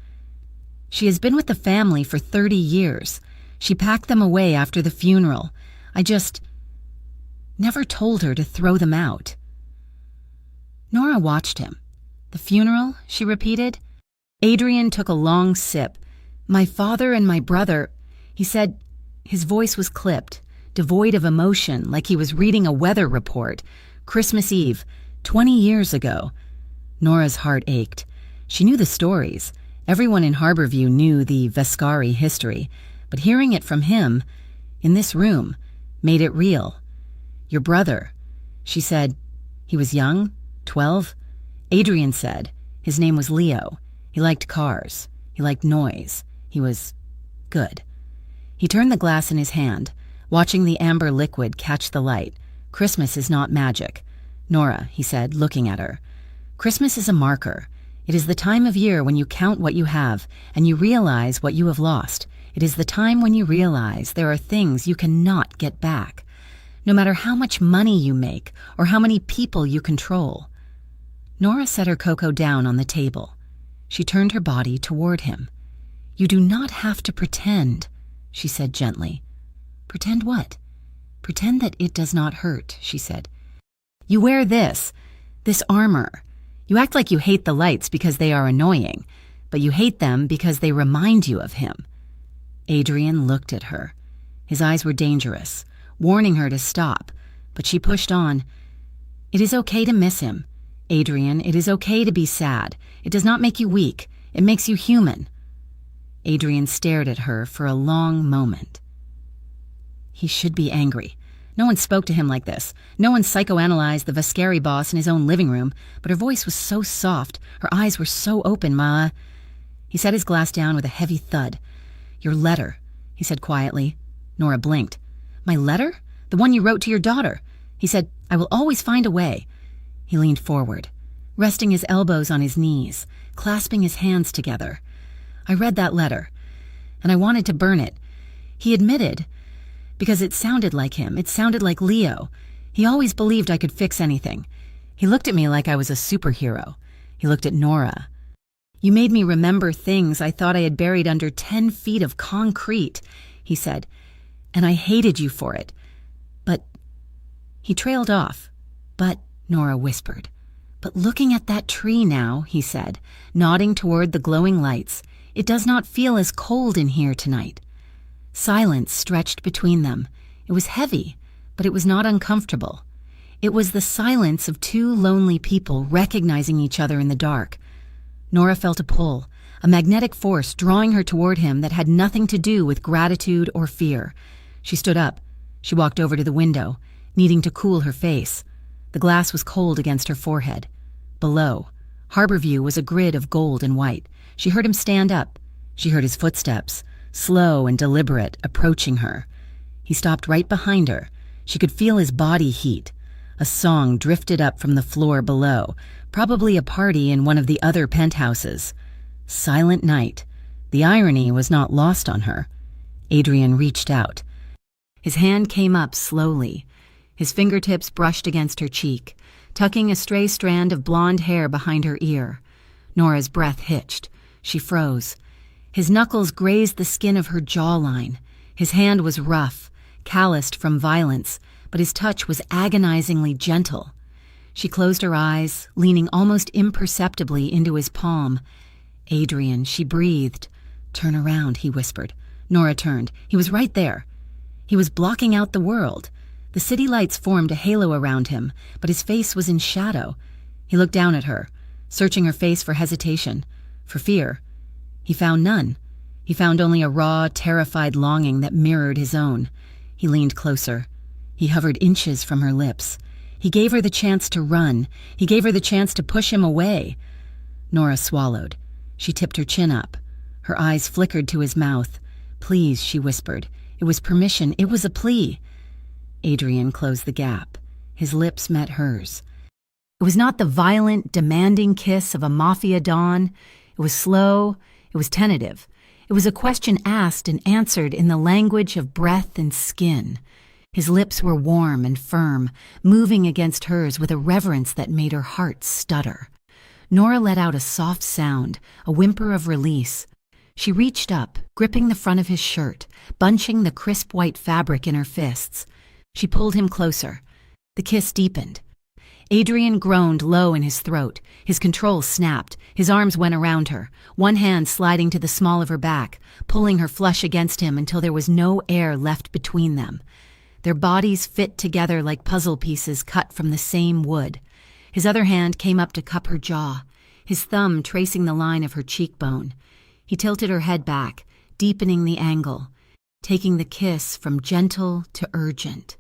She has been with the family for 30 years. She packed them away after the funeral. I just never told her to throw them out." Nora watched him. "The funeral?" she repeated. Adrian took a long sip. "My father and my brother," he said. His voice was clipped, devoid of emotion, like he was reading a weather report. "Christmas Eve, 20 years ago." Nora's heart ached. She knew the stories. Everyone in Harborview knew the Vescari history, but hearing it from him, in this room, made it real. "Your brother," she said. "He was young? 12? Adrian said. His name was Leo. He liked cars. He liked noise. He was good." He turned the glass in his hand, watching the amber liquid catch the light. "Christmas is not magic, Nora," he said, looking at her. "Christmas is a marker. It is the time of year when you count what you have and you realize what you have lost. It is the time when you realize there are things you cannot get back, no matter how much money you make or how many people you control." Nora set her cocoa down on the table. She turned her body toward him. "You do not have to pretend," she said gently. "Pretend what?" "Pretend that it does not hurt," she said. "You wear this armor. You act like you hate the lights because they are annoying, but you hate them because they remind you of him." Adrian looked at her. His eyes were dangerous, warning her to stop, but she pushed on. "It is okay to miss him. Adrian, it is okay to be sad. It does not make you weak. It makes you human." Adrian stared at her for a long moment. He should be angry. No one spoke to him like this. No one psychoanalyzed the Vescari boss in his own living room, but her voice was so soft, her eyes were so open. He set his glass down with a heavy thud. "Your letter," he said quietly. Nora blinked. "My letter? The one you wrote to your daughter?" He said. "I will always find a way." He leaned forward, resting his elbows on his knees, clasping his hands together. "I read that letter, and I wanted to burn it." He admitted, because it sounded like him. It sounded like Leo. He always believed I could fix anything. He looked at me like I was a superhero. He looked at Nora. "You made me remember things I thought I had buried under 10 feet of concrete," he said, "and I hated you for it. But—" He trailed off. "But," Nora whispered. "But looking at that tree now," he said, nodding toward the glowing lights, "it does not feel as cold in here tonight." Silence stretched between them. It was heavy, but it was not uncomfortable. It was the silence of 2 lonely people recognizing each other in the dark. Nora felt a pull, a magnetic force drawing her toward him that had nothing to do with gratitude or fear. She stood up. She walked over to the window, needing to cool her face. The glass was cold against her forehead. Below, Harborview was a grid of gold and white. She heard him stand up. She heard his footsteps, slow and deliberate, approaching her. He stopped right behind her. She could feel his body heat. A song drifted up from the floor below, probably a party in one of the other penthouses. Silent night. The irony was not lost on her. Adrian reached out. His hand came up slowly. His fingertips brushed against her cheek, tucking a stray strand of blonde hair behind her ear. Nora's breath hitched. She froze. His knuckles grazed the skin of her jawline. His hand was rough, calloused from violence, but his touch was agonizingly gentle. She closed her eyes, leaning almost imperceptibly into his palm. "Adrian," she breathed. "Turn around," he whispered. Nora turned. He was right there. He was blocking out the world. The city lights formed a halo around him, but his face was in shadow. He looked down at her, searching her face for hesitation, for fear. He found none. He found only a raw, terrified longing that mirrored his own. He leaned closer. He hovered inches from her lips. He gave her the chance to run. He gave her the chance to push him away. Nora swallowed. She tipped her chin up. Her eyes flickered to his mouth. "Please," she whispered. It was permission. It was a plea. Adrian closed the gap. His lips met hers. It was not the violent, demanding kiss of a Mafia don. It was slow. It was tentative. It was a question asked and answered in the language of breath and skin. His lips were warm and firm, moving against hers with a reverence that made her heart stutter. Nora let out a soft sound, a whimper of release. She reached up, gripping the front of his shirt, bunching the crisp white fabric in her fists. She pulled him closer. The kiss deepened. Adrian groaned low in his throat. His control snapped. His arms went around her, one hand sliding to the small of her back, pulling her flush against him until there was no air left between them. Their bodies fit together like puzzle pieces cut from the same wood. His other hand came up to cup her jaw, his thumb tracing the line of her cheekbone. He tilted her head back, deepening the angle, taking the kiss from gentle to urgent.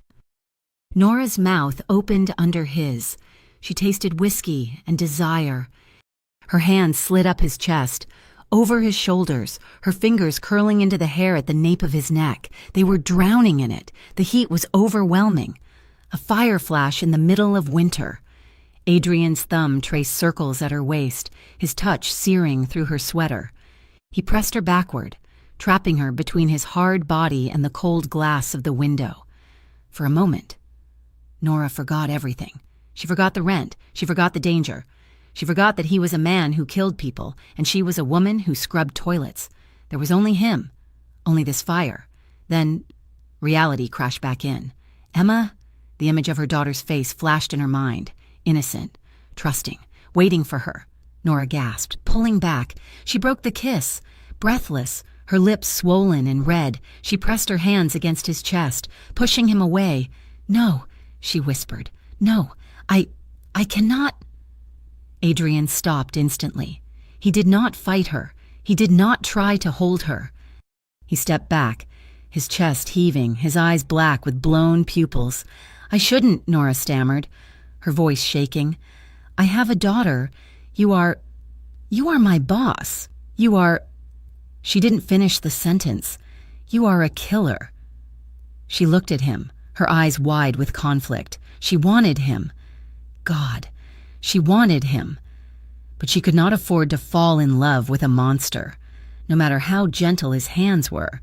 Nora's mouth opened under his. She tasted whiskey and desire. Her hand slid up his chest, over his shoulders, her fingers curling into the hair at the nape of his neck. They were drowning in it. The heat was overwhelming. A fire flash in the middle of winter. Adrian's thumb traced circles at her waist, his touch searing through her sweater. He pressed her backward, trapping her between his hard body and the cold glass of the window. For a moment, Nora forgot everything. She forgot the rent. She forgot the danger. She forgot that he was a man who killed people, and she was a woman who scrubbed toilets. There was only him, only this fire. Then reality crashed back in. Emma? The image of her daughter's face flashed in her mind. Innocent, trusting, waiting for her. Nora gasped, pulling back. She broke the kiss. Breathless, her lips swollen and red, she pressed her hands against his chest, pushing him away. "No," she whispered. "No, I cannot." Adrian stopped instantly. He did not fight her. He did not try to hold her. He stepped back, his chest heaving, his eyes black with blown pupils. "I shouldn't," Nora stammered, her voice shaking. "I have a daughter. You are my boss. You are—" She didn't finish the sentence. "You are a killer." She looked at him, her eyes wide with conflict. She wanted him. God, she wanted him. But she could not afford to fall in love with a monster, no matter how gentle his hands were.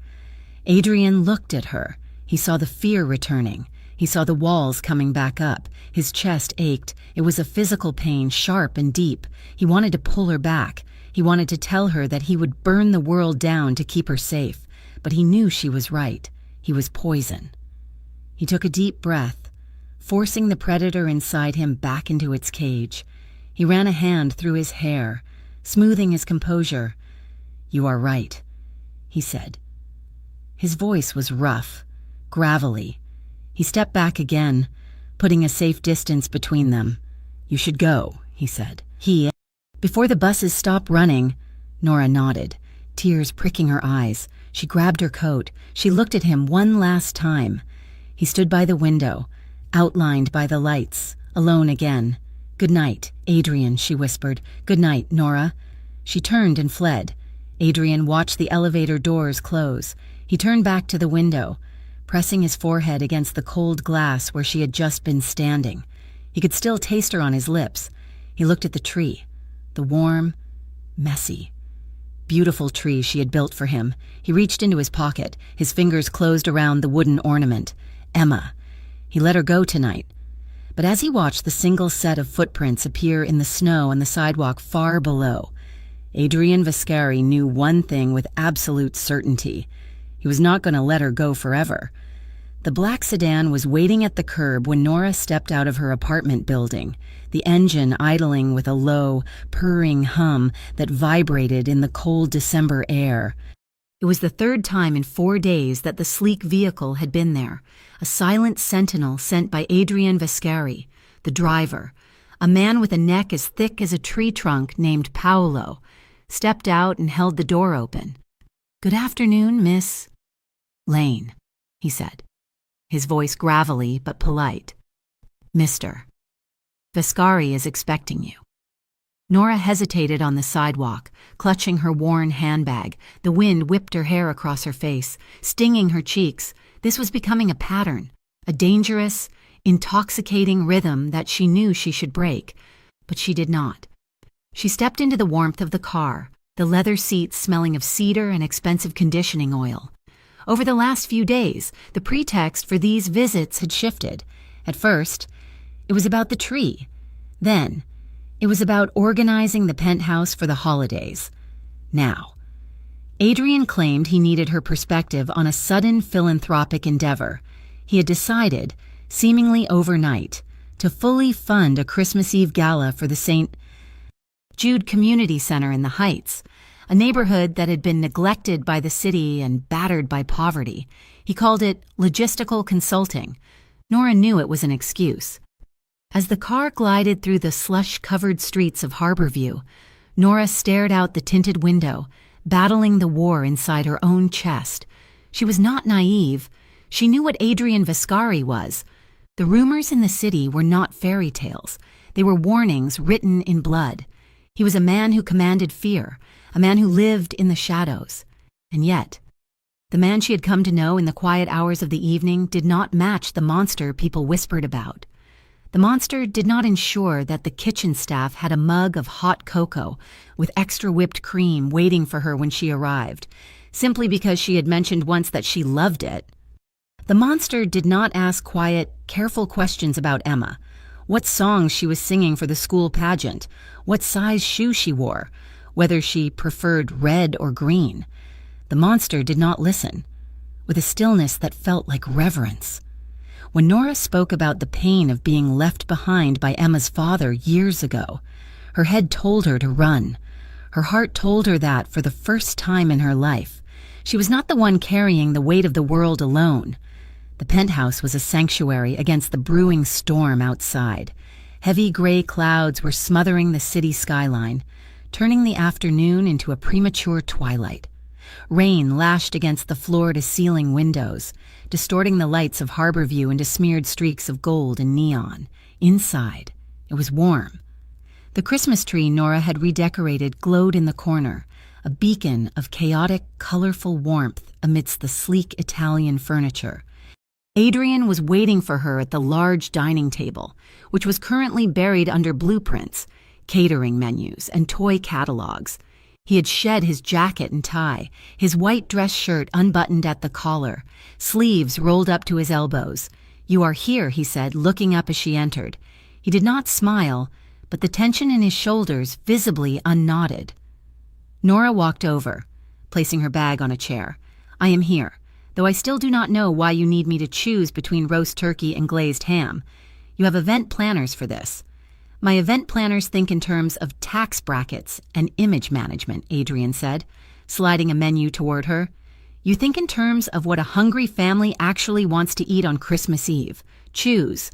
Adrian looked at her. He saw the fear returning. He saw the walls coming back up. His chest ached. It was a physical pain, sharp and deep. He wanted to pull her back. He wanted to tell her that he would burn the world down to keep her safe. But he knew she was right. He was poison. He took a deep breath, forcing the predator inside him back into its cage. He ran a hand through his hair, smoothing his composure. "You are right," he said. His voice was rough, gravelly. He stepped back again, putting a safe distance between them. "You should go," he said. Before the buses stopped running, Nora nodded, tears pricking her eyes. She grabbed her coat. She looked at him one last time. He stood by the window, outlined by the lights, alone again. "Good night, Adrian," she whispered. "Good night, Nora." She turned and fled. Adrian watched the elevator doors close. He turned back to the window, pressing his forehead against the cold glass where she had just been standing. He could still taste her on his lips. He looked at the tree, the warm, messy, beautiful tree she had built for him. He reached into his pocket, his fingers closed around the wooden ornament. Emma. He let her go tonight. But as he watched the single set of footprints appear in the snow on the sidewalk far below, Adrian Vascari knew one thing with absolute certainty. He was not going to let her go forever. The black sedan was waiting at the curb when Nora stepped out of her apartment building, the engine idling with a low, purring hum that vibrated in the cold December air. It was the third time in 4 days that the sleek vehicle had been there, a silent sentinel sent by Adrian Vascari, the driver, a man with a neck as thick as a tree trunk named Paolo, stepped out and held the door open. "Good afternoon, Miss Lane," he said, his voice gravelly but polite. "Mr. Vascari is expecting you." Nora hesitated on the sidewalk, clutching her worn handbag. The wind whipped her hair across her face, stinging her cheeks. This was becoming a pattern, a dangerous, intoxicating rhythm that she knew she should break, but she did not. She stepped into the warmth of the car, the leather seats smelling of cedar and expensive conditioning oil. Over the last few days, the pretext for these visits had shifted. At first, it was about the tree. Then, it was about organizing the penthouse for the holidays. Now, Adrian claimed he needed her perspective on a sudden philanthropic endeavor. He had decided, seemingly overnight, to fully fund a Christmas Eve gala for the St. Jude Community Center in the Heights, a neighborhood that had been neglected by the city and battered by poverty. He called it logistical consulting. Nora knew it was an excuse. As the car glided through the slush-covered streets of Harborview, Nora stared out the tinted window, battling the war inside her own chest. She was not naive. She knew what Adrian Vascari was. The rumors in the city were not fairy tales. They were warnings written in blood. He was a man who commanded fear, a man who lived in the shadows. And yet, the man she had come to know in the quiet hours of the evening did not match the monster people whispered about. The monster did not ensure that the kitchen staff had a mug of hot cocoa with extra whipped cream waiting for her when she arrived, simply because she had mentioned once that she loved it. The monster did not ask quiet, careful questions about Emma, what songs she was singing for the school pageant, what size shoe she wore, whether she preferred red or green. The monster did not listen, with a stillness that felt like reverence. When Nora spoke about the pain of being left behind by Emma's father years ago, her head told her to run. Her heart told her that for the first time in her life, she was not the one carrying the weight of the world alone. The penthouse was a sanctuary against the brewing storm outside. Heavy gray clouds were smothering the city skyline, turning the afternoon into a premature twilight. Rain lashed against the floor-to-ceiling windows, distorting the lights of Harborview into smeared streaks of gold and neon. Inside, it was warm. The Christmas tree Nora had redecorated glowed in the corner, a beacon of chaotic, colorful warmth amidst the sleek Italian furniture. Adrian was waiting for her at the large dining table, which was currently buried under blueprints, catering menus, and toy catalogs. He had shed his jacket and tie, his white dress shirt unbuttoned at the collar, sleeves rolled up to his elbows. "You are here," he said, looking up as she entered. He did not smile, but the tension in his shoulders visibly unknotted. Nora walked over, placing her bag on a chair. "I am here, though I still do not know why you need me to choose between roast turkey and glazed ham. You have event planners for this." "My event planners think in terms of tax brackets and image management," Adrian said, sliding a menu toward her. "You think in terms of what a hungry family actually wants to eat on Christmas Eve. Choose."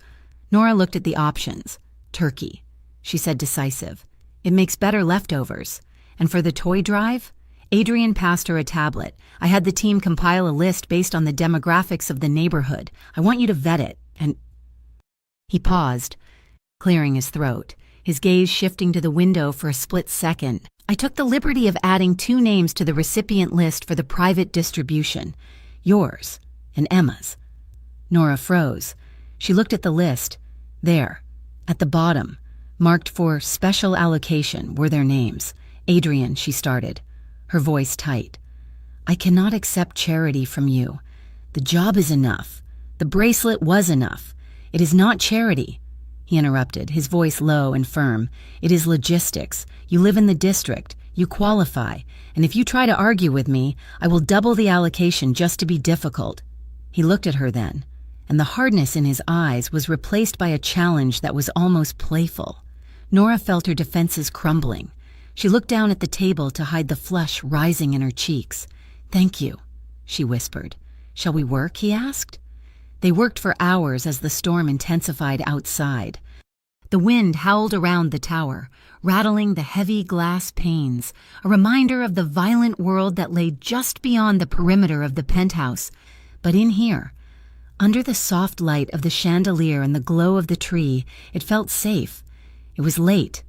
Nora looked at the options. "Turkey," she said, decisive. "It makes better leftovers. And for the toy drive? Adrian passed her a tablet. I had the team compile a list based on the demographics of the neighborhood. I want you to vet it. And he paused, clearing his throat, his gaze shifting to the window for a split second. I took the liberty of adding 2 names to the recipient list for the private distribution. Yours and Emma's. Nora froze. She looked at the list. There, at the bottom, marked for special allocation, were their names. Adrian, she started, her voice tight. I cannot accept charity from you. The job is enough. The bracelet was enough. It is not charity. He interrupted, his voice low and firm. It is logistics. You live in the district. You qualify. And if you try to argue with me, I will double the allocation just to be difficult. He looked at her then, and the hardness in his eyes was replaced by a challenge that was almost playful. Nora felt her defenses crumbling. She looked down at the table to hide the flush rising in her cheeks. Thank you, she whispered. Shall we work? He asked. They worked for hours as the storm intensified outside. The wind howled around the tower, rattling the heavy glass panes, a reminder of the violent world that lay just beyond the perimeter of the penthouse. But in here, under the soft light of the chandelier and the glow of the tree, it felt safe. It was late,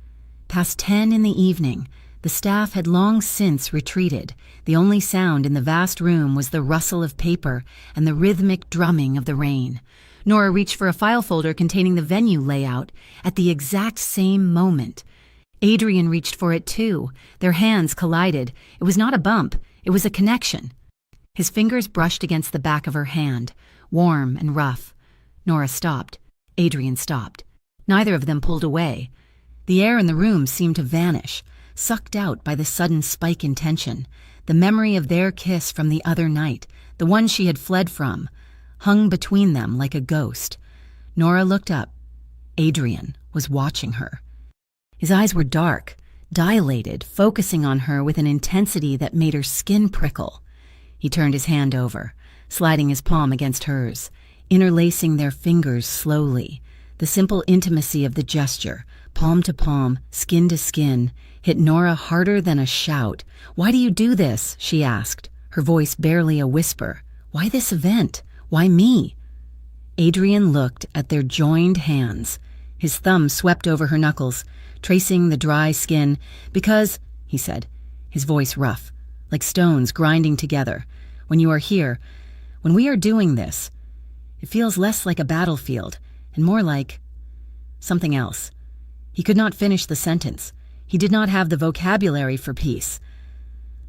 past 10 in the evening. The staff had long since retreated. The only sound in the vast room was the rustle of paper and the rhythmic drumming of the rain. Nora reached for a file folder containing the venue layout. At the exact same moment, Adrian reached for it too. Their hands collided. It was not a bump. It was a connection. His fingers brushed against the back of her hand, warm and rough. Nora stopped. Adrian stopped. Neither of them pulled away. The air in the room seemed to vanish, sucked out by the sudden spike in tension. The memory of their kiss from the other night, the one she had fled from, hung between them like a ghost. Nora looked up. Adrian was watching her. His eyes were dark, dilated, focusing on her with an intensity that made her skin prickle. He turned his hand over, sliding his palm against hers, interlacing their fingers slowly. The simple intimacy of the gesture, palm to palm, skin to skin, hit Nora harder than a shout. Why do you do this? She asked, her voice barely a whisper. Why this event? Why me? Adrian looked at their joined hands. His thumb swept over her knuckles, tracing the dry skin. Because, he said, his voice rough, like stones grinding together, when you are here, when we are doing this, it feels less like a battlefield and more like something else. He could not finish the sentence. He did not have the vocabulary for peace.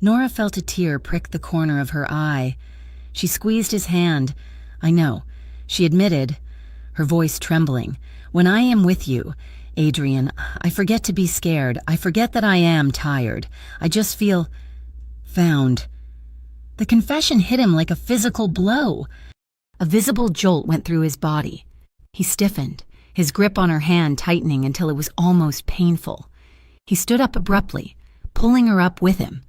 Nora felt a tear prick the corner of her eye. She squeezed his hand. I know, she admitted, her voice trembling. When I am with you, Adrian, I forget to be scared. I forget that I am tired. I just feel found. The confession hit him like a physical blow. A visible jolt went through his body. He stiffened, his grip on her hand tightening until it was almost painful. He stood up abruptly, pulling her up with him.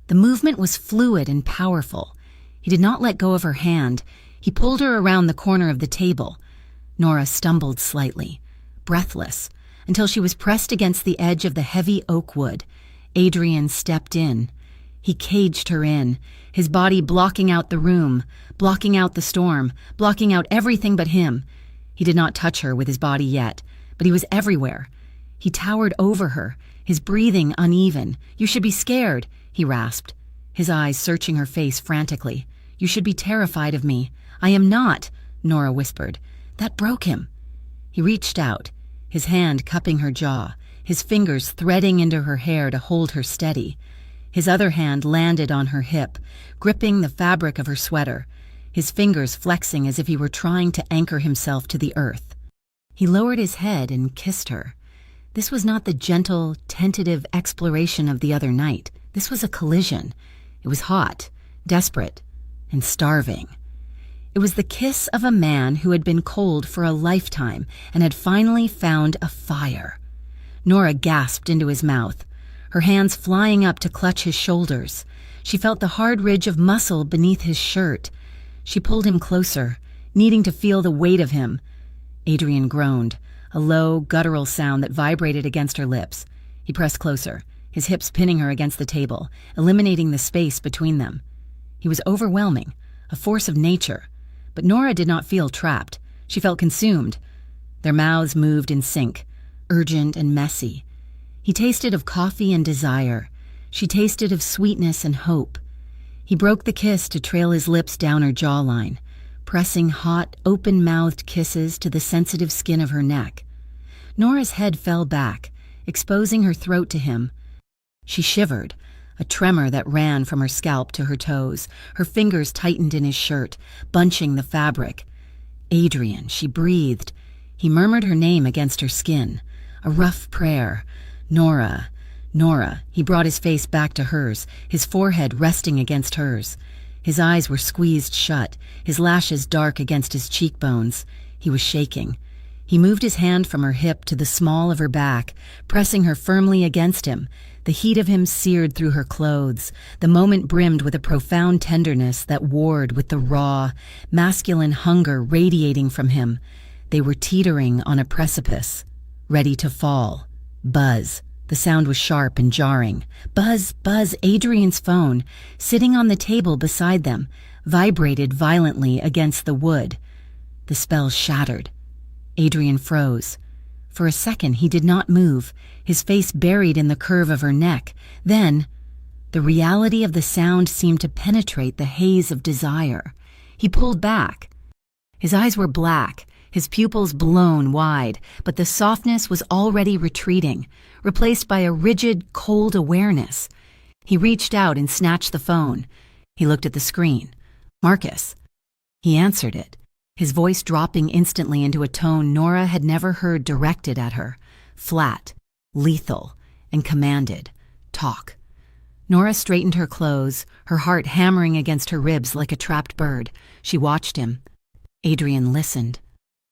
The movement was fluid and powerful. He did not let go of her hand. He pulled her around the corner of the table. Nora stumbled slightly, breathless, until she was pressed against the edge of the heavy oak wood. Adrian stepped in. He caged her in, his body blocking out the room, blocking out the storm, blocking out everything but him. He did not touch her with his body yet, but he was everywhere. He towered over her, his breathing uneven. You should be scared, he rasped, his eyes searching her face frantically. You should be terrified of me. I am not, Nora whispered. That broke him. He reached out, his hand cupping her jaw, his fingers threading into her hair to hold her steady. His other hand landed on her hip, gripping the fabric of her sweater, his fingers flexing as if he were trying to anchor himself to the earth. He lowered his head and kissed her. This was not the gentle, tentative exploration of the other night. This was a collision. It was hot, desperate, and starving. It was the kiss of a man who had been cold for a lifetime and had finally found a fire. Nora gasped into his mouth, her hands flying up to clutch his shoulders. She felt the hard ridge of muscle beneath his shirt. She pulled him closer, needing to feel the weight of him. Adrian groaned, a low, guttural sound that vibrated against her lips. He pressed closer, his hips pinning her against the table, eliminating the space between them. He was overwhelming, a force of nature. But Nora did not feel trapped. She felt consumed. Their mouths moved in sync, urgent and messy. He tasted of coffee and desire. She tasted of sweetness and hope. He broke the kiss to trail his lips down her jawline, pressing hot, open-mouthed kisses to the sensitive skin of her neck. Nora's head fell back, exposing her throat to him. She shivered, a tremor that ran from her scalp to her toes. Her fingers tightened in his shirt, bunching the fabric. Adrian, she breathed. He murmured her name against her skin, a rough prayer. Nora, Nora. He brought his face back to hers, his forehead resting against hers. His eyes were squeezed shut, his lashes dark against his cheekbones. He was shaking. He moved his hand from her hip to the small of her back, pressing her firmly against him. The heat of him seared through her clothes. The moment brimmed with a profound tenderness that warred with the raw, masculine hunger radiating from him. They were teetering on a precipice, ready to fall. Buzz. The sound was sharp and jarring. Buzz, buzz. Adrian's phone, sitting on the table beside them, vibrated violently against the wood. The spell shattered. Adrian froze. For a second he did not move, his face buried in the curve of her neck. Then, the reality of the sound seemed to penetrate the haze of desire. He pulled back. His eyes were black, his pupils blown wide, but the softness was already retreating, replaced by a rigid, cold awareness. He reached out and snatched the phone. He looked at the screen. Marcus. He answered it, his voice dropping instantly into a tone Nora had never heard directed at her. Flat, lethal, and commanded. Talk. Nora straightened her clothes, her heart hammering against her ribs like a trapped bird. She watched him. Adrian listened.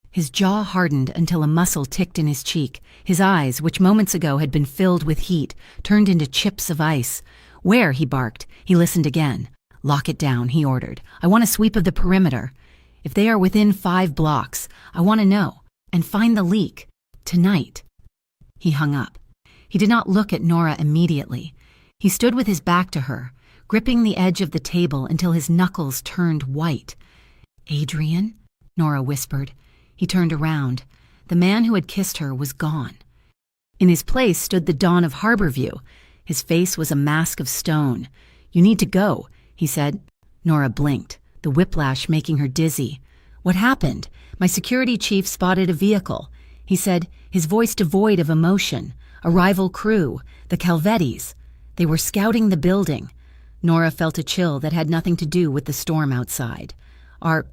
His jaw hardened until a muscle ticked in his cheek. His eyes, which moments ago had been filled with heat, turned into chips of ice. Where? He barked. He listened again. Lock it down, he ordered. I want a sweep of the perimeter. If they are within 5 blocks, I want to know. And find the leak. Tonight. He hung up. He did not look at Nora immediately. He stood with his back to her, gripping the edge of the table until his knuckles turned white. Adrian? Nora whispered. He turned around. The man who had kissed her was gone. In his place stood the Dawn of Harborview. His face was a mask of stone. You need to go, he said. Nora blinked, the whiplash making her dizzy. What happened? My security chief spotted a vehicle. He said, his voice devoid of emotion. A rival crew, the Calvettis. They were scouting the building. Nora felt a chill that had nothing to do with the storm outside. Are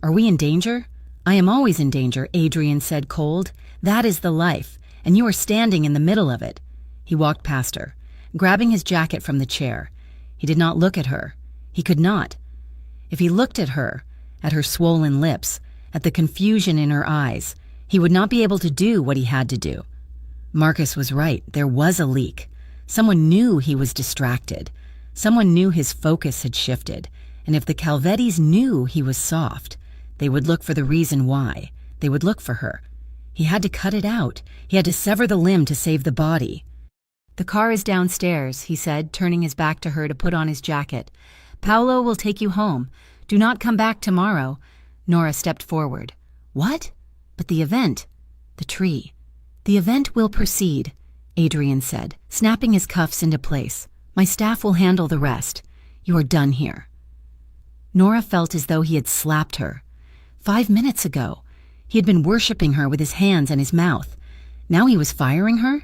we in danger? I am always in danger, Adrian said cold. That is the life, and you are standing in the middle of it. He walked past her, grabbing his jacket from the chair. He did not look at her. He could not. If he looked at her swollen lips, at the confusion in her eyes, he would not be able to do what he had to do. Marcus was right. There was a leak. Someone knew he was distracted. Someone knew his focus had shifted. And if the Calvettis knew he was soft, they would look for the reason why. They would look for her. He had to cut it out. He had to sever the limb to save the body. The car is downstairs, he said, turning his back to her to put on his jacket. Paolo will take you home. Do not come back tomorrow. Nora stepped forward. What? But the event. The tree. The event will proceed, Adrian said, snapping his cuffs into place. My staff will handle the rest. You are done here. Nora felt as though he had slapped her. 5 minutes ago, he had been worshipping her with his hands and his mouth. Now he was firing her?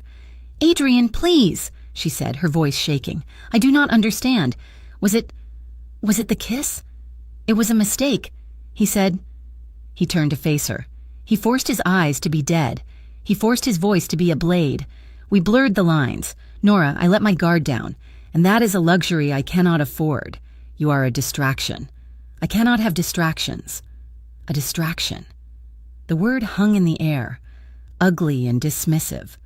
Adrian, please, she said, her voice shaking. I do not understand. Was it the kiss? It was a mistake, he said. He turned to face her. He forced his eyes to be dead. He forced his voice to be a blade. We blurred the lines. Nora, I let my guard down, and that is a luxury I cannot afford. You are a distraction. I cannot have distractions. A distraction. The word hung in the air, ugly and dismissive.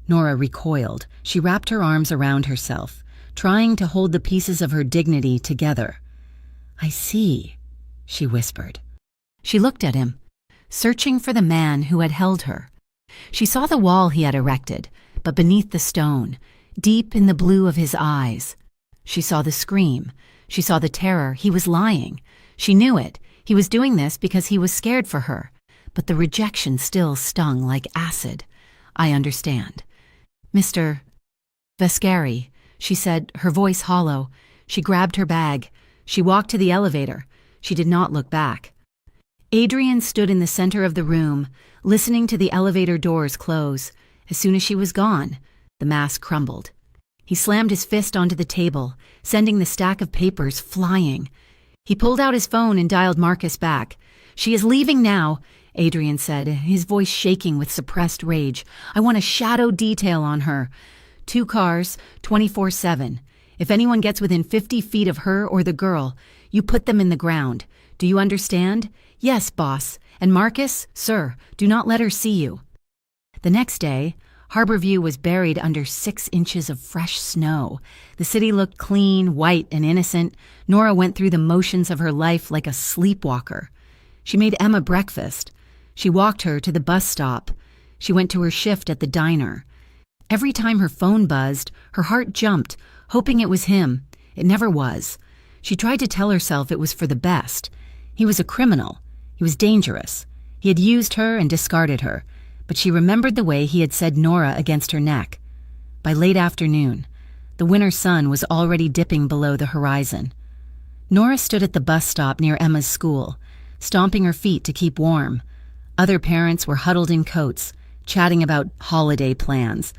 Nora recoiled. She wrapped her arms around herself, trying to hold the pieces of her dignity together. I see, she whispered. She looked at him, searching for the man who had held her. She saw the wall he had erected, but beneath the stone, deep in the blue of his eyes. She saw the scream. She saw the terror. He was lying. She knew it. He was doing this because he was scared for her. But the rejection still stung like acid. "I understand." "Mr. Vascari," she said, her voice hollow. She grabbed her bag. She walked to the elevator. She did not look back. Adrian stood in the center of the room, listening to the elevator doors close. As soon as she was gone, the mask crumbled. He slammed his fist onto the table, sending the stack of papers flying. He pulled out his phone and dialed Marcus back. "She is leaving now," Adrian said, his voice shaking with suppressed rage. "I want a shadow detail on her. 2 cars, 24/7. If anyone gets within 50 feet of her or the girl, you put them in the ground. Do you understand?" "Yes, boss. And Marcus, sir, do not let her see you." The next day, Harborview was buried under 6 inches of fresh snow. The city looked clean, white, and innocent. Nora went through the motions of her life like a sleepwalker. She made Emma breakfast. She walked her to the bus stop. She went to her shift at the diner. Every time her phone buzzed, her heart jumped, hoping it was him. It never was. She tried to tell herself it was for the best. He was a criminal. He was dangerous. He had used her and discarded her. But she remembered the way he had said Nora against her neck. By late afternoon, the winter sun was already dipping below the horizon. Nora stood at the bus stop near Emma's school, stomping her feet to keep warm. Other parents were huddled in coats, chatting about holiday plans.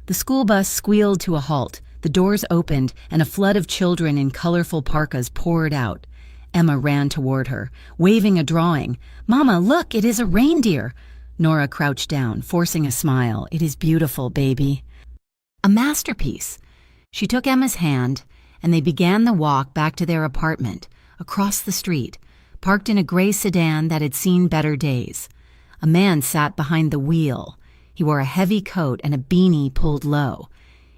The school bus squealed to a halt. The doors opened, and a flood of children in colorful parkas poured out. Emma ran toward her, waving a drawing. "Mama, look, it is a reindeer." Nora crouched down, forcing a smile. "It is beautiful, baby." A masterpiece. She took Emma's hand, and they began the walk back to their apartment, across the street, parked in a gray sedan that had seen better days. A man sat behind the wheel. He wore a heavy coat and a beanie pulled low.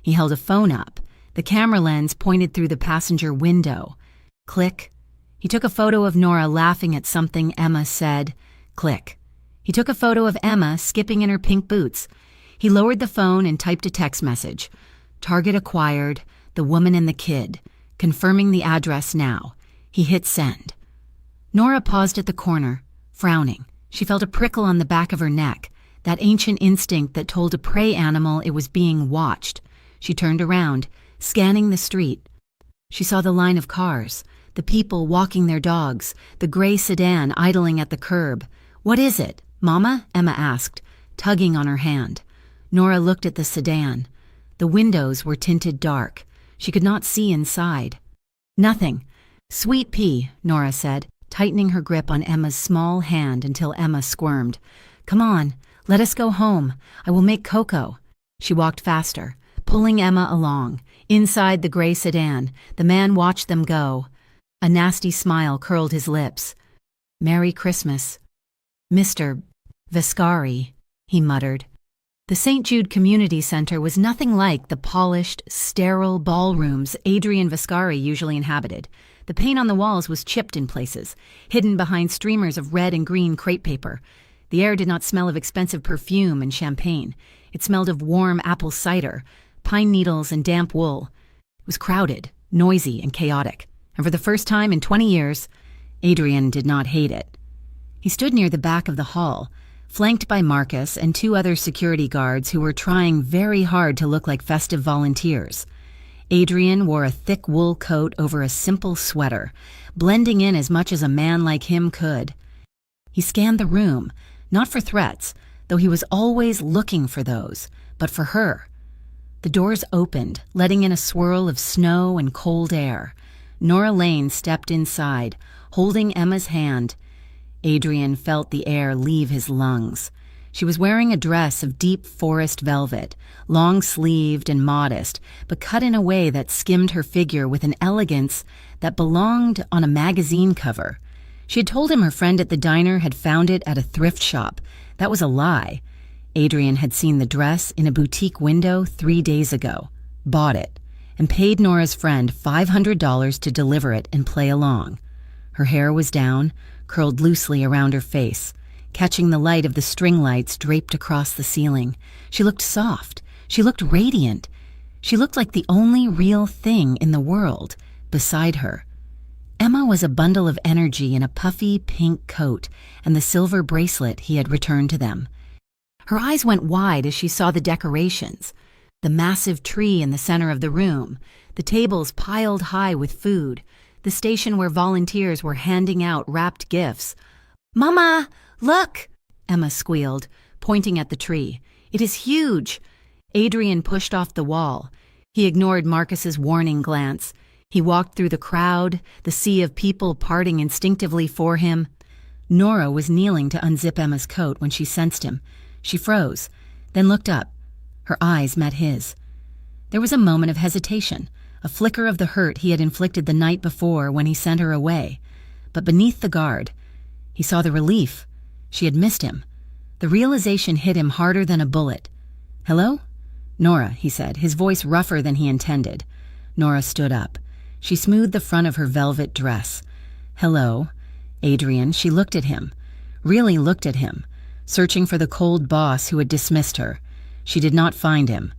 He held a phone up. The camera lens pointed through the passenger window. Click. He took a photo of Nora laughing at something Emma said. Click. He took a photo of Emma skipping in her pink boots. He lowered the phone and typed a text message. "Target acquired, the woman and the kid. Confirming the address now." He hit send. Nora paused at the corner, frowning. She felt a prickle on the back of her neck, that ancient instinct that told a prey animal it was being watched. She turned around, scanning the street. She saw the line of cars, the people walking their dogs, the gray sedan idling at the curb. "What is it, Mama?" Emma asked, tugging on her hand. Nora looked at the sedan. The windows were tinted dark. She could not see inside. "Nothing. Sweet pea," Nora said, tightening her grip on Emma's small hand until Emma squirmed. "Come on, let us go home. I will make cocoa." She walked faster, pulling Emma along. Inside the gray sedan, the man watched them go. A nasty smile curled his lips. "Merry Christmas, Mr. Vascari," he muttered. The St. Jude Community Center was nothing like the polished, sterile ballrooms Adrian Vascari usually inhabited. The paint on the walls was chipped in places, hidden behind streamers of red and green crepe paper. The air did not smell of expensive perfume and champagne. It smelled of warm apple cider, pine needles, and damp wool. It was crowded, noisy, and chaotic. And for the first time in 20 years, Adrian did not hate it. He stood near the back of the hall, flanked by Marcus and 2 other security guards who were trying very hard to look like festive volunteers. Adrian wore a thick wool coat over a simple sweater, blending in as much as a man like him could. He scanned the room, not for threats, though he was always looking for those, but for her. The doors opened, letting in a swirl of snow and cold air. Nora Lane stepped inside, holding Emma's hand. Adrian felt the air leave his lungs. She was wearing a dress of deep forest velvet, long-sleeved and modest, but cut in a way that skimmed her figure with an elegance that belonged on a magazine cover. She had told him her friend at the diner had found it at a thrift shop. That was a lie. Adrian had seen the dress in a boutique window 3 days ago, bought it, and paid Nora's friend $500 to deliver it and play along. Her hair was down, curled loosely around her face, catching the light of the string lights draped across the ceiling. She looked soft. She looked radiant. She looked like the only real thing in the world beside her. Emma was a bundle of energy in a puffy pink coat and the silver bracelet he had returned to them. Her eyes went wide as she saw the decorations, the massive tree in the center of the room, the tables piled high with food, the station where volunteers were handing out wrapped gifts. "Mama, look!" Emma squealed, pointing at the tree. "It is huge." Adrian pushed off the wall. He ignored Marcus's warning glance. He walked through the crowd, the sea of people parting instinctively for him. Nora was kneeling to unzip Emma's coat when she sensed him. She froze, then looked up. Her eyes met his. There was a moment of hesitation, a flicker of the hurt he had inflicted the night before when he sent her away. But beneath the guard, he saw the relief. She had missed him. The realization hit him harder than a bullet. "Hello?" "Nora," he said, his voice rougher than he intended. Nora stood up. She smoothed the front of her velvet dress. "Hello." Adrian, she looked at him. Really looked at him, searching for the cold boss who had dismissed her. She did not find him.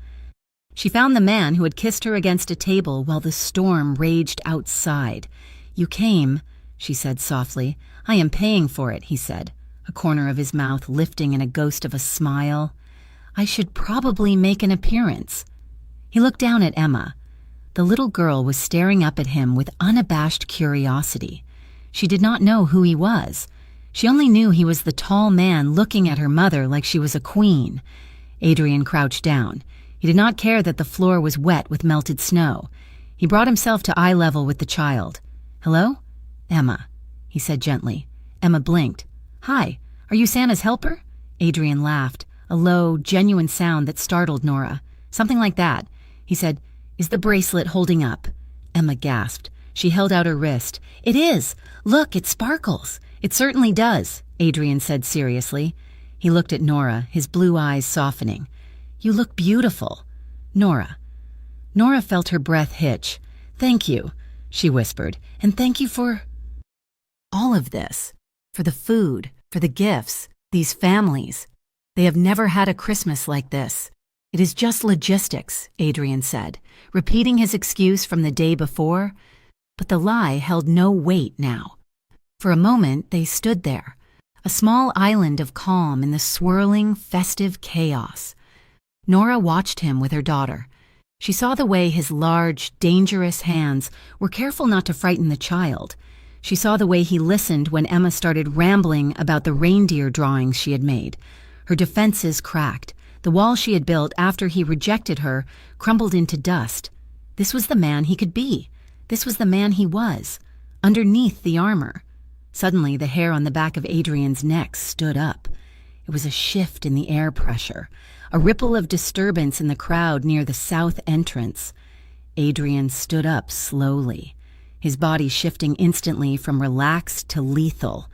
She found the man who had kissed her against a table while the storm raged outside. "You came," she said softly. "I am paying for it," he said, a corner of his mouth lifting in a ghost of a smile. "I should probably make an appearance." He looked down at Emma. The little girl was staring up at him with unabashed curiosity. She did not know who he was. She only knew he was the tall man looking at her mother like she was a queen. Adrian crouched down. He did not care that the floor was wet with melted snow. He brought himself to eye level with the child. "Hello?" "Emma," he said gently. Emma blinked. "Hi, are you Santa's helper?" Adrian laughed, a low, genuine sound that startled Nora. "Something like that." He said, "Is the bracelet holding up?" Emma gasped. She held out her wrist. "It is! Look, it sparkles!" "It certainly does," Adrian said seriously. He looked at Nora, his blue eyes softening. "You look beautiful." "Nora." Nora felt her breath hitch. "Thank you," she whispered, "and thank you for all of this. For the food, for the gifts, these families. They have never had a Christmas like this." "It is just logistics," Adrian said, repeating his excuse from the day before. But the lie held no weight now. For a moment they stood there, a small island of calm in the swirling, festive chaos. Nora watched him with her daughter. She saw the way his large, dangerous hands were careful not to frighten the child. She saw the way he listened when Emma started rambling about the reindeer drawings she had made. Her defenses cracked. The wall she had built after he rejected her crumbled into dust. This was the man he could be. This was the man he was, underneath the armor. Suddenly, the hair on the back of Adrian's neck stood up. It was a shift in the air pressure, a ripple of disturbance in the crowd near the south entrance. Adrian stood up slowly, his body shifting instantly from relaxed to lethal.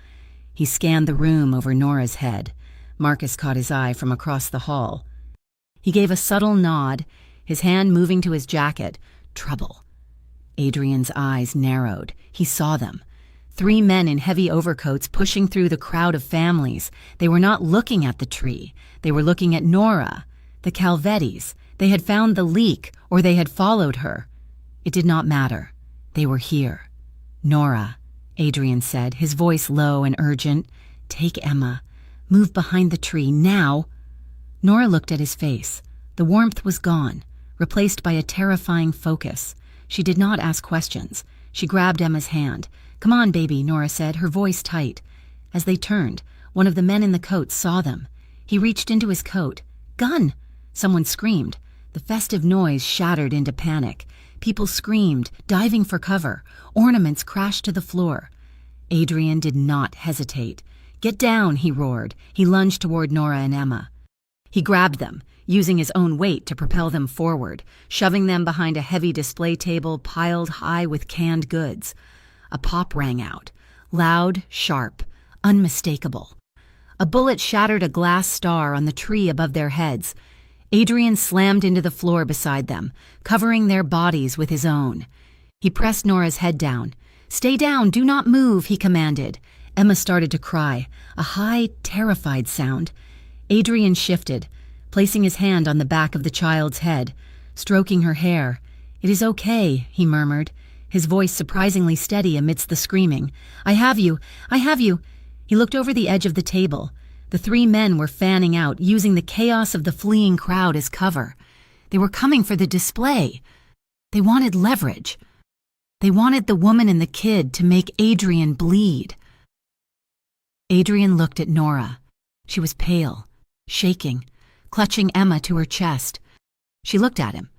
He scanned the room over Nora's head. Marcus caught his eye from across the hall. He gave a subtle nod, his hand moving to his jacket. Trouble. Adrian's eyes narrowed. He saw them. 3 men in heavy overcoats pushing through the crowd of families. They were not looking at the tree. They were looking at Nora, the Calvettis. They had found the leak, or they had followed her. It did not matter. They were here. "Nora," Adrian said, his voice low and urgent. "Take Emma. Move behind the tree, now." Nora looked at his face. The warmth was gone, replaced by a terrifying focus. She did not ask questions. She grabbed Emma's hand. "Come on, baby," Nora said, her voice tight. As they turned, one of the men in the coat saw them. He reached into his coat. "Gun!" Someone screamed. The festive noise shattered into panic. People screamed, diving for cover. Ornaments crashed to the floor. Adrian did not hesitate. "Get down," he roared. He lunged toward Nora and Emma. He grabbed them, using his own weight to propel them forward, shoving them behind a heavy display table piled high with canned goods. A pop rang out, loud, sharp, unmistakable. A bullet shattered a glass star on the tree above their heads. Adrian slammed into the floor beside them, covering their bodies with his own. He pressed Nora's head down. "Stay down, do not move," he commanded. Emma started to cry, a high, terrified sound. Adrian shifted, placing his hand on the back of the child's head. stroking her hair. "It is okay," he murmured, his voice surprisingly steady amidst the screaming. "I have you! I have you!" He looked over the edge of the table. The three men were fanning out, using the chaos of the fleeing crowd as cover. They were coming for the display. They wanted leverage. They wanted the woman and the kid to make Adrian bleed. Adrian looked at Nora. She was pale, shaking, clutching Emma to her chest. She looked at him,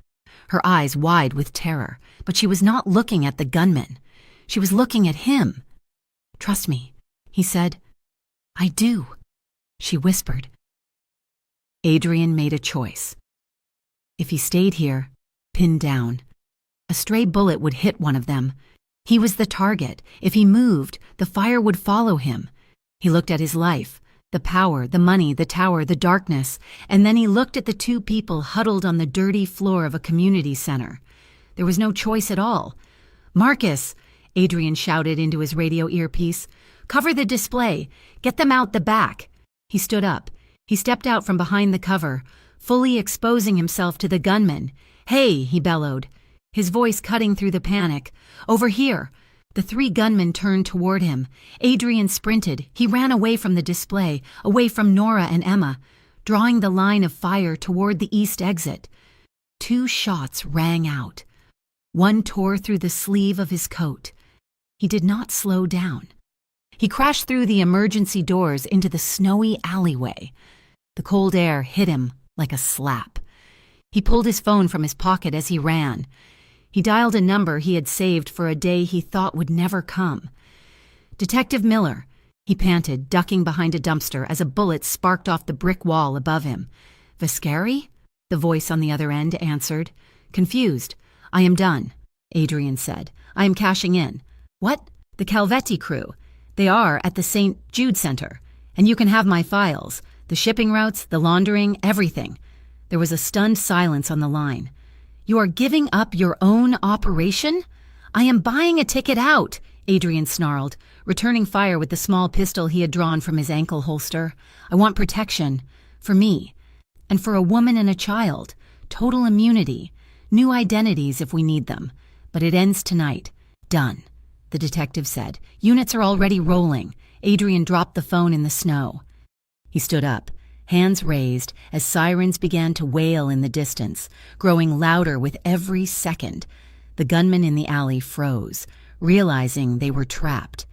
her eyes wide with terror, but she was not looking at the gunman. She was looking at him. "Trust me," he said. "I do," she whispered. Adrian made a choice. If he stayed here, pinned down, a stray bullet would hit one of them. He was the target. If he moved, the fire would follow him. He looked at his life, the power, the money, the tower, the darkness, and then he looked at the two people huddled on the dirty floor of a community center. There was no choice at all. "Marcus," Adrian shouted into his radio earpiece, "cover the display. Get them out the back." He stood up. He stepped out from behind the cover, fully exposing himself to the gunman. "Hey," he bellowed, his voice cutting through the panic. "Over here." The three gunmen turned toward him. Adrian sprinted. He ran away from the display, away from Nora and Emma, drawing the line of fire toward the east exit. 2 shots rang out. One tore through the sleeve of his coat. He did not slow down. He crashed through the emergency doors into the snowy alleyway. The cold air hit him like a slap. He pulled his phone from his pocket as he ran. He dialed a number he had saved for a day he thought would never come. "Detective Miller," he panted, ducking behind a dumpster as a bullet sparked off the brick wall above him. "Vascari?" the voice on the other end answered. Confused. "I am done," Adrian said. "I am cashing in." "What?" "The Calvetti crew. They are at the St. Jude Center. And you can have my files. The shipping routes, the laundering, everything." There was a stunned silence on the line. "You are giving up your own operation?" "I am buying a ticket out," Adrian snarled, returning fire with the small pistol he had drawn from his ankle holster. "I want protection. For me. And for a woman and a child. Total immunity. New identities if we need them. But it ends tonight. Done," the detective said. "Units are already rolling." Adrian dropped the phone in the snow. He stood up, hands raised, as sirens began to wail in the distance, growing louder with every second. The gunmen in the alley froze, realizing they were trapped.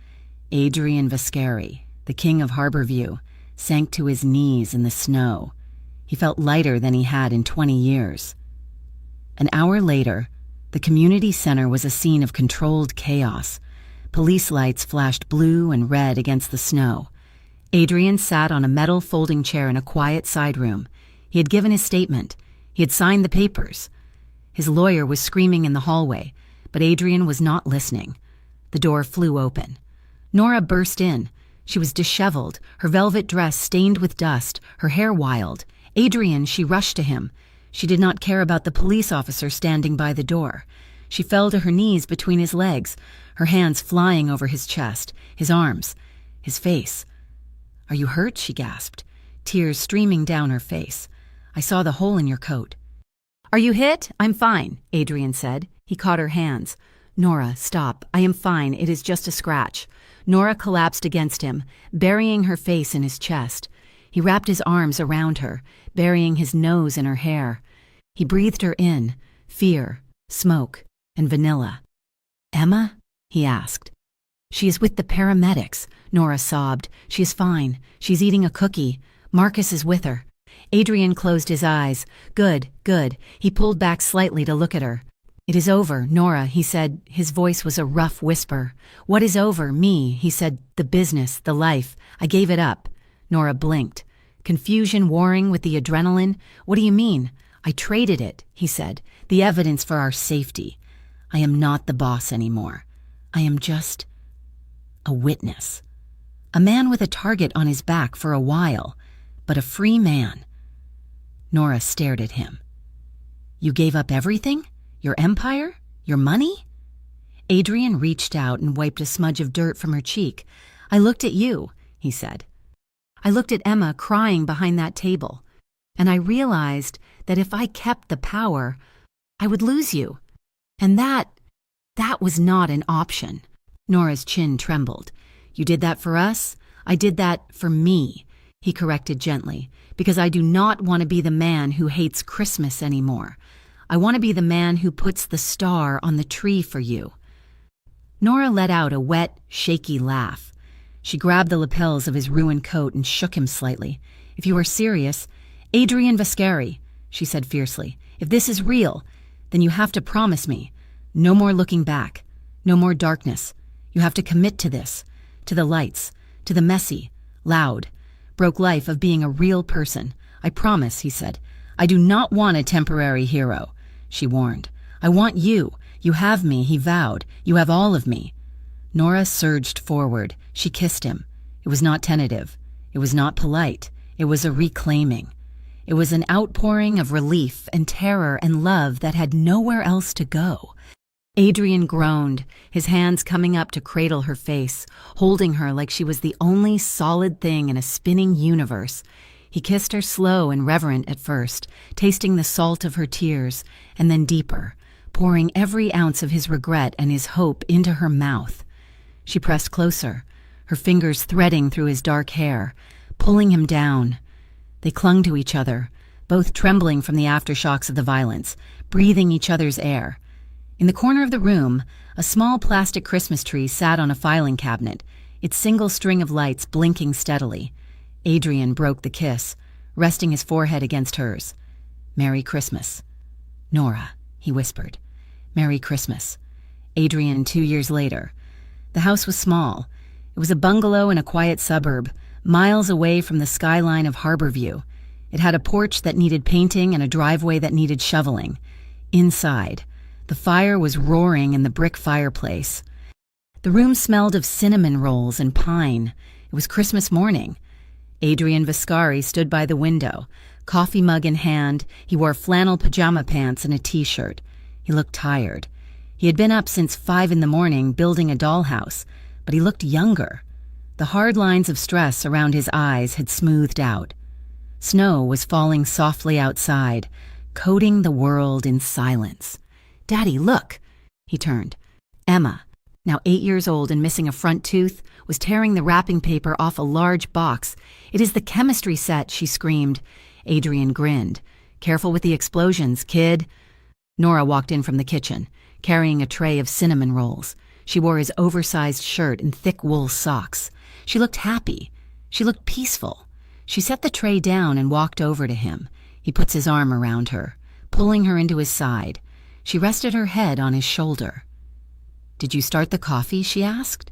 Adrian Vascari, the king of Harborview, sank to his knees in the snow. He felt lighter than he had in 20 years. An hour later, the community center was a scene of controlled chaos. Police lights flashed blue and red against the snow. Adrian sat on a metal folding chair in a quiet side room. He had given his statement. He had signed the papers. His lawyer was screaming in the hallway, but Adrian was not listening. The door flew open. Nora burst in. She was disheveled, her velvet dress stained with dust, her hair wild. "Adrian," she rushed to him. She did not care about the police officer standing by the door. She fell to her knees between his legs, her hands flying over his chest, his arms, his face. "Are you hurt?" she gasped, tears streaming down her face. "I saw the hole in your coat." "Are you hit?" "I'm fine," Adrian said. He caught her hands. "Nora, stop. I am fine. It is just a scratch." Nora collapsed against him, burying her face in his chest. He wrapped his arms around her, burying his nose in her hair. He breathed her in, fear, smoke, and vanilla. "Emma?" he asked. "She is with the paramedics," Nora sobbed. "She is fine. She's eating a cookie. Marcus is with her." Adrian closed his eyes. "Good, good." He pulled back slightly to look at her. "It is over, Nora," he said. His voice was a rough whisper. "What is over? Me," he said. "The business, the life. I gave it up." Nora blinked. Confusion warring with the adrenaline. "What do you mean?" "I traded it," he said. "The evidence for our safety. I am not the boss anymore. I am just a witness. A man with a target on his back for a while, but a free man." Nora stared at him. "You gave up everything? Your empire? Your money?" Adrian reached out and wiped a smudge of dirt from her cheek. "I looked at you," he said. "I looked at Emma crying behind that table, and I realized that if I kept the power, I would lose you. And that was not an option. Nora's chin trembled. You did that for us? I did that for me, he corrected gently, because I do not want to be the man who hates Christmas anymore. I want to be the man who puts the star on the tree for you. Nora let out a wet, shaky laugh. She grabbed the lapels of his ruined coat and shook him slightly. If you are serious, Adrian Vascari, she said fiercely, if this is real, then you have to promise me. No more looking back. No more darkness. You have to commit to this, to the lights, to the messy, loud, broke life of being a real person. I promise, he said. I do not want a temporary hero, she warned. I want you. You have me, he vowed. You have all of me. Nora surged forward. She kissed him. It was not tentative. It was not polite. It was a reclaiming. It was an outpouring of relief and terror and love that had nowhere else to go. Adrian groaned, his hands coming up to cradle her face, holding her like she was the only solid thing in a spinning universe. He kissed her slow and reverent at first, tasting the salt of her tears, and then deeper, pouring every ounce of his regret and his hope into her mouth. She pressed closer, her fingers threading through his dark hair, pulling him down. They clung to each other, both trembling from the aftershocks of the violence, breathing each other's air. In the corner of the room, a small plastic Christmas tree sat on a filing cabinet, its single string of lights blinking steadily. Adrian broke the kiss, resting his forehead against hers. Merry Christmas. Nora, he whispered. Merry Christmas. Adrian 2 years later. The house was small. It was a bungalow in a quiet suburb, miles away from the skyline of Harborview. It had a porch that needed painting and a driveway that needed shoveling. Inside, the fire was roaring in the brick fireplace. The room smelled of cinnamon rolls and pine. It was Christmas morning. Adrian Vascari stood by the window, coffee mug in hand. He wore flannel pajama pants and a t-shirt. He looked tired. He had been up since 5 a.m. building a dollhouse, but he looked younger. The hard lines of stress around his eyes had smoothed out. Snow was falling softly outside, coating the world in silence. Daddy, look! He turned. Emma, now 8 years old and missing a front tooth, was tearing the wrapping paper off a large box. It is the chemistry set, she screamed. Adrian grinned. Careful with the explosions, kid. Nora walked in from the kitchen, carrying a tray of cinnamon rolls. She wore his oversized shirt and thick wool socks. She looked happy. She looked peaceful. She set the tray down and walked over to him. He puts his arm around her, pulling her into his side. She rested her head on his shoulder. Did you start the coffee? She asked.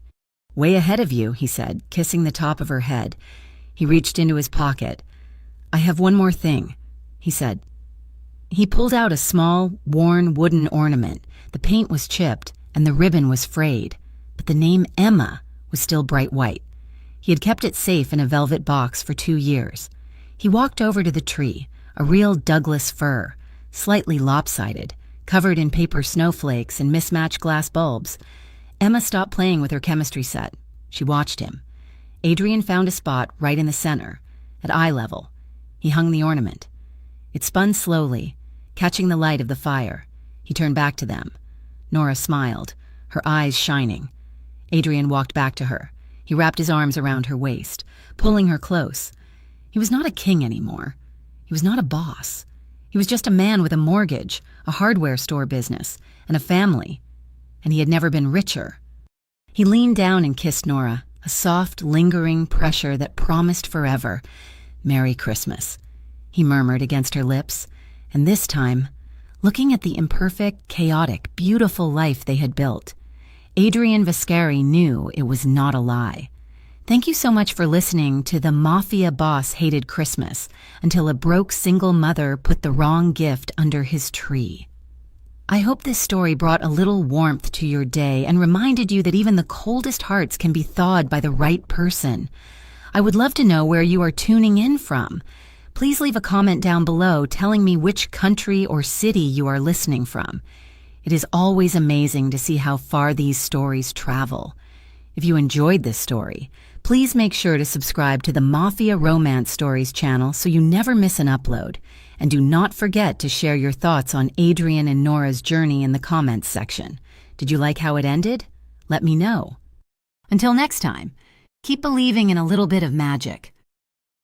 Way ahead of you, he said, kissing the top of her head. He reached into his pocket. I have one more thing, he said. He pulled out a small, worn wooden ornament. The paint was chipped, and the ribbon was frayed, but the name Emma was still bright white. He had kept it safe in a velvet box for 2 years. He walked over to the tree, a real Douglas fir, slightly lopsided, covered in paper snowflakes and mismatched glass bulbs. Emma stopped playing with her chemistry set. She watched him. Adrian found a spot right in the center, at eye level. He hung the ornament. It spun slowly, catching the light of the fire. He turned back to them. Nora smiled, her eyes shining. Adrian walked back to her. He wrapped his arms around her waist, pulling her close. He was not a king anymore. He was not a boss. He was just a man with a mortgage, a hardware store business, and a family. And he had never been richer. He leaned down and kissed Nora, a soft, lingering pressure that promised forever. Merry Christmas, he murmured against her lips, and this time, looking at the imperfect, chaotic, beautiful life they had built, Adrian Vascari knew it was not a lie. Thank you so much for listening to The Mafia Boss Hated Christmas Until a Broke Single Mother Put the Wrong Gift Under His Tree. I hope this story brought a little warmth to your day and reminded you that even the coldest hearts can be thawed by the right person. I would love to know where you are tuning in from. Please leave a comment down below telling me which country or city you are listening from. It is always amazing to see how far these stories travel. If you enjoyed this story, Please make sure to subscribe to the Mafia Romance Stories channel so you never miss an upload. And do not forget to share your thoughts on Adrian and Nora's journey in the comments section. Did you like how it ended? Let me know. Until next time, keep believing in a little bit of magic.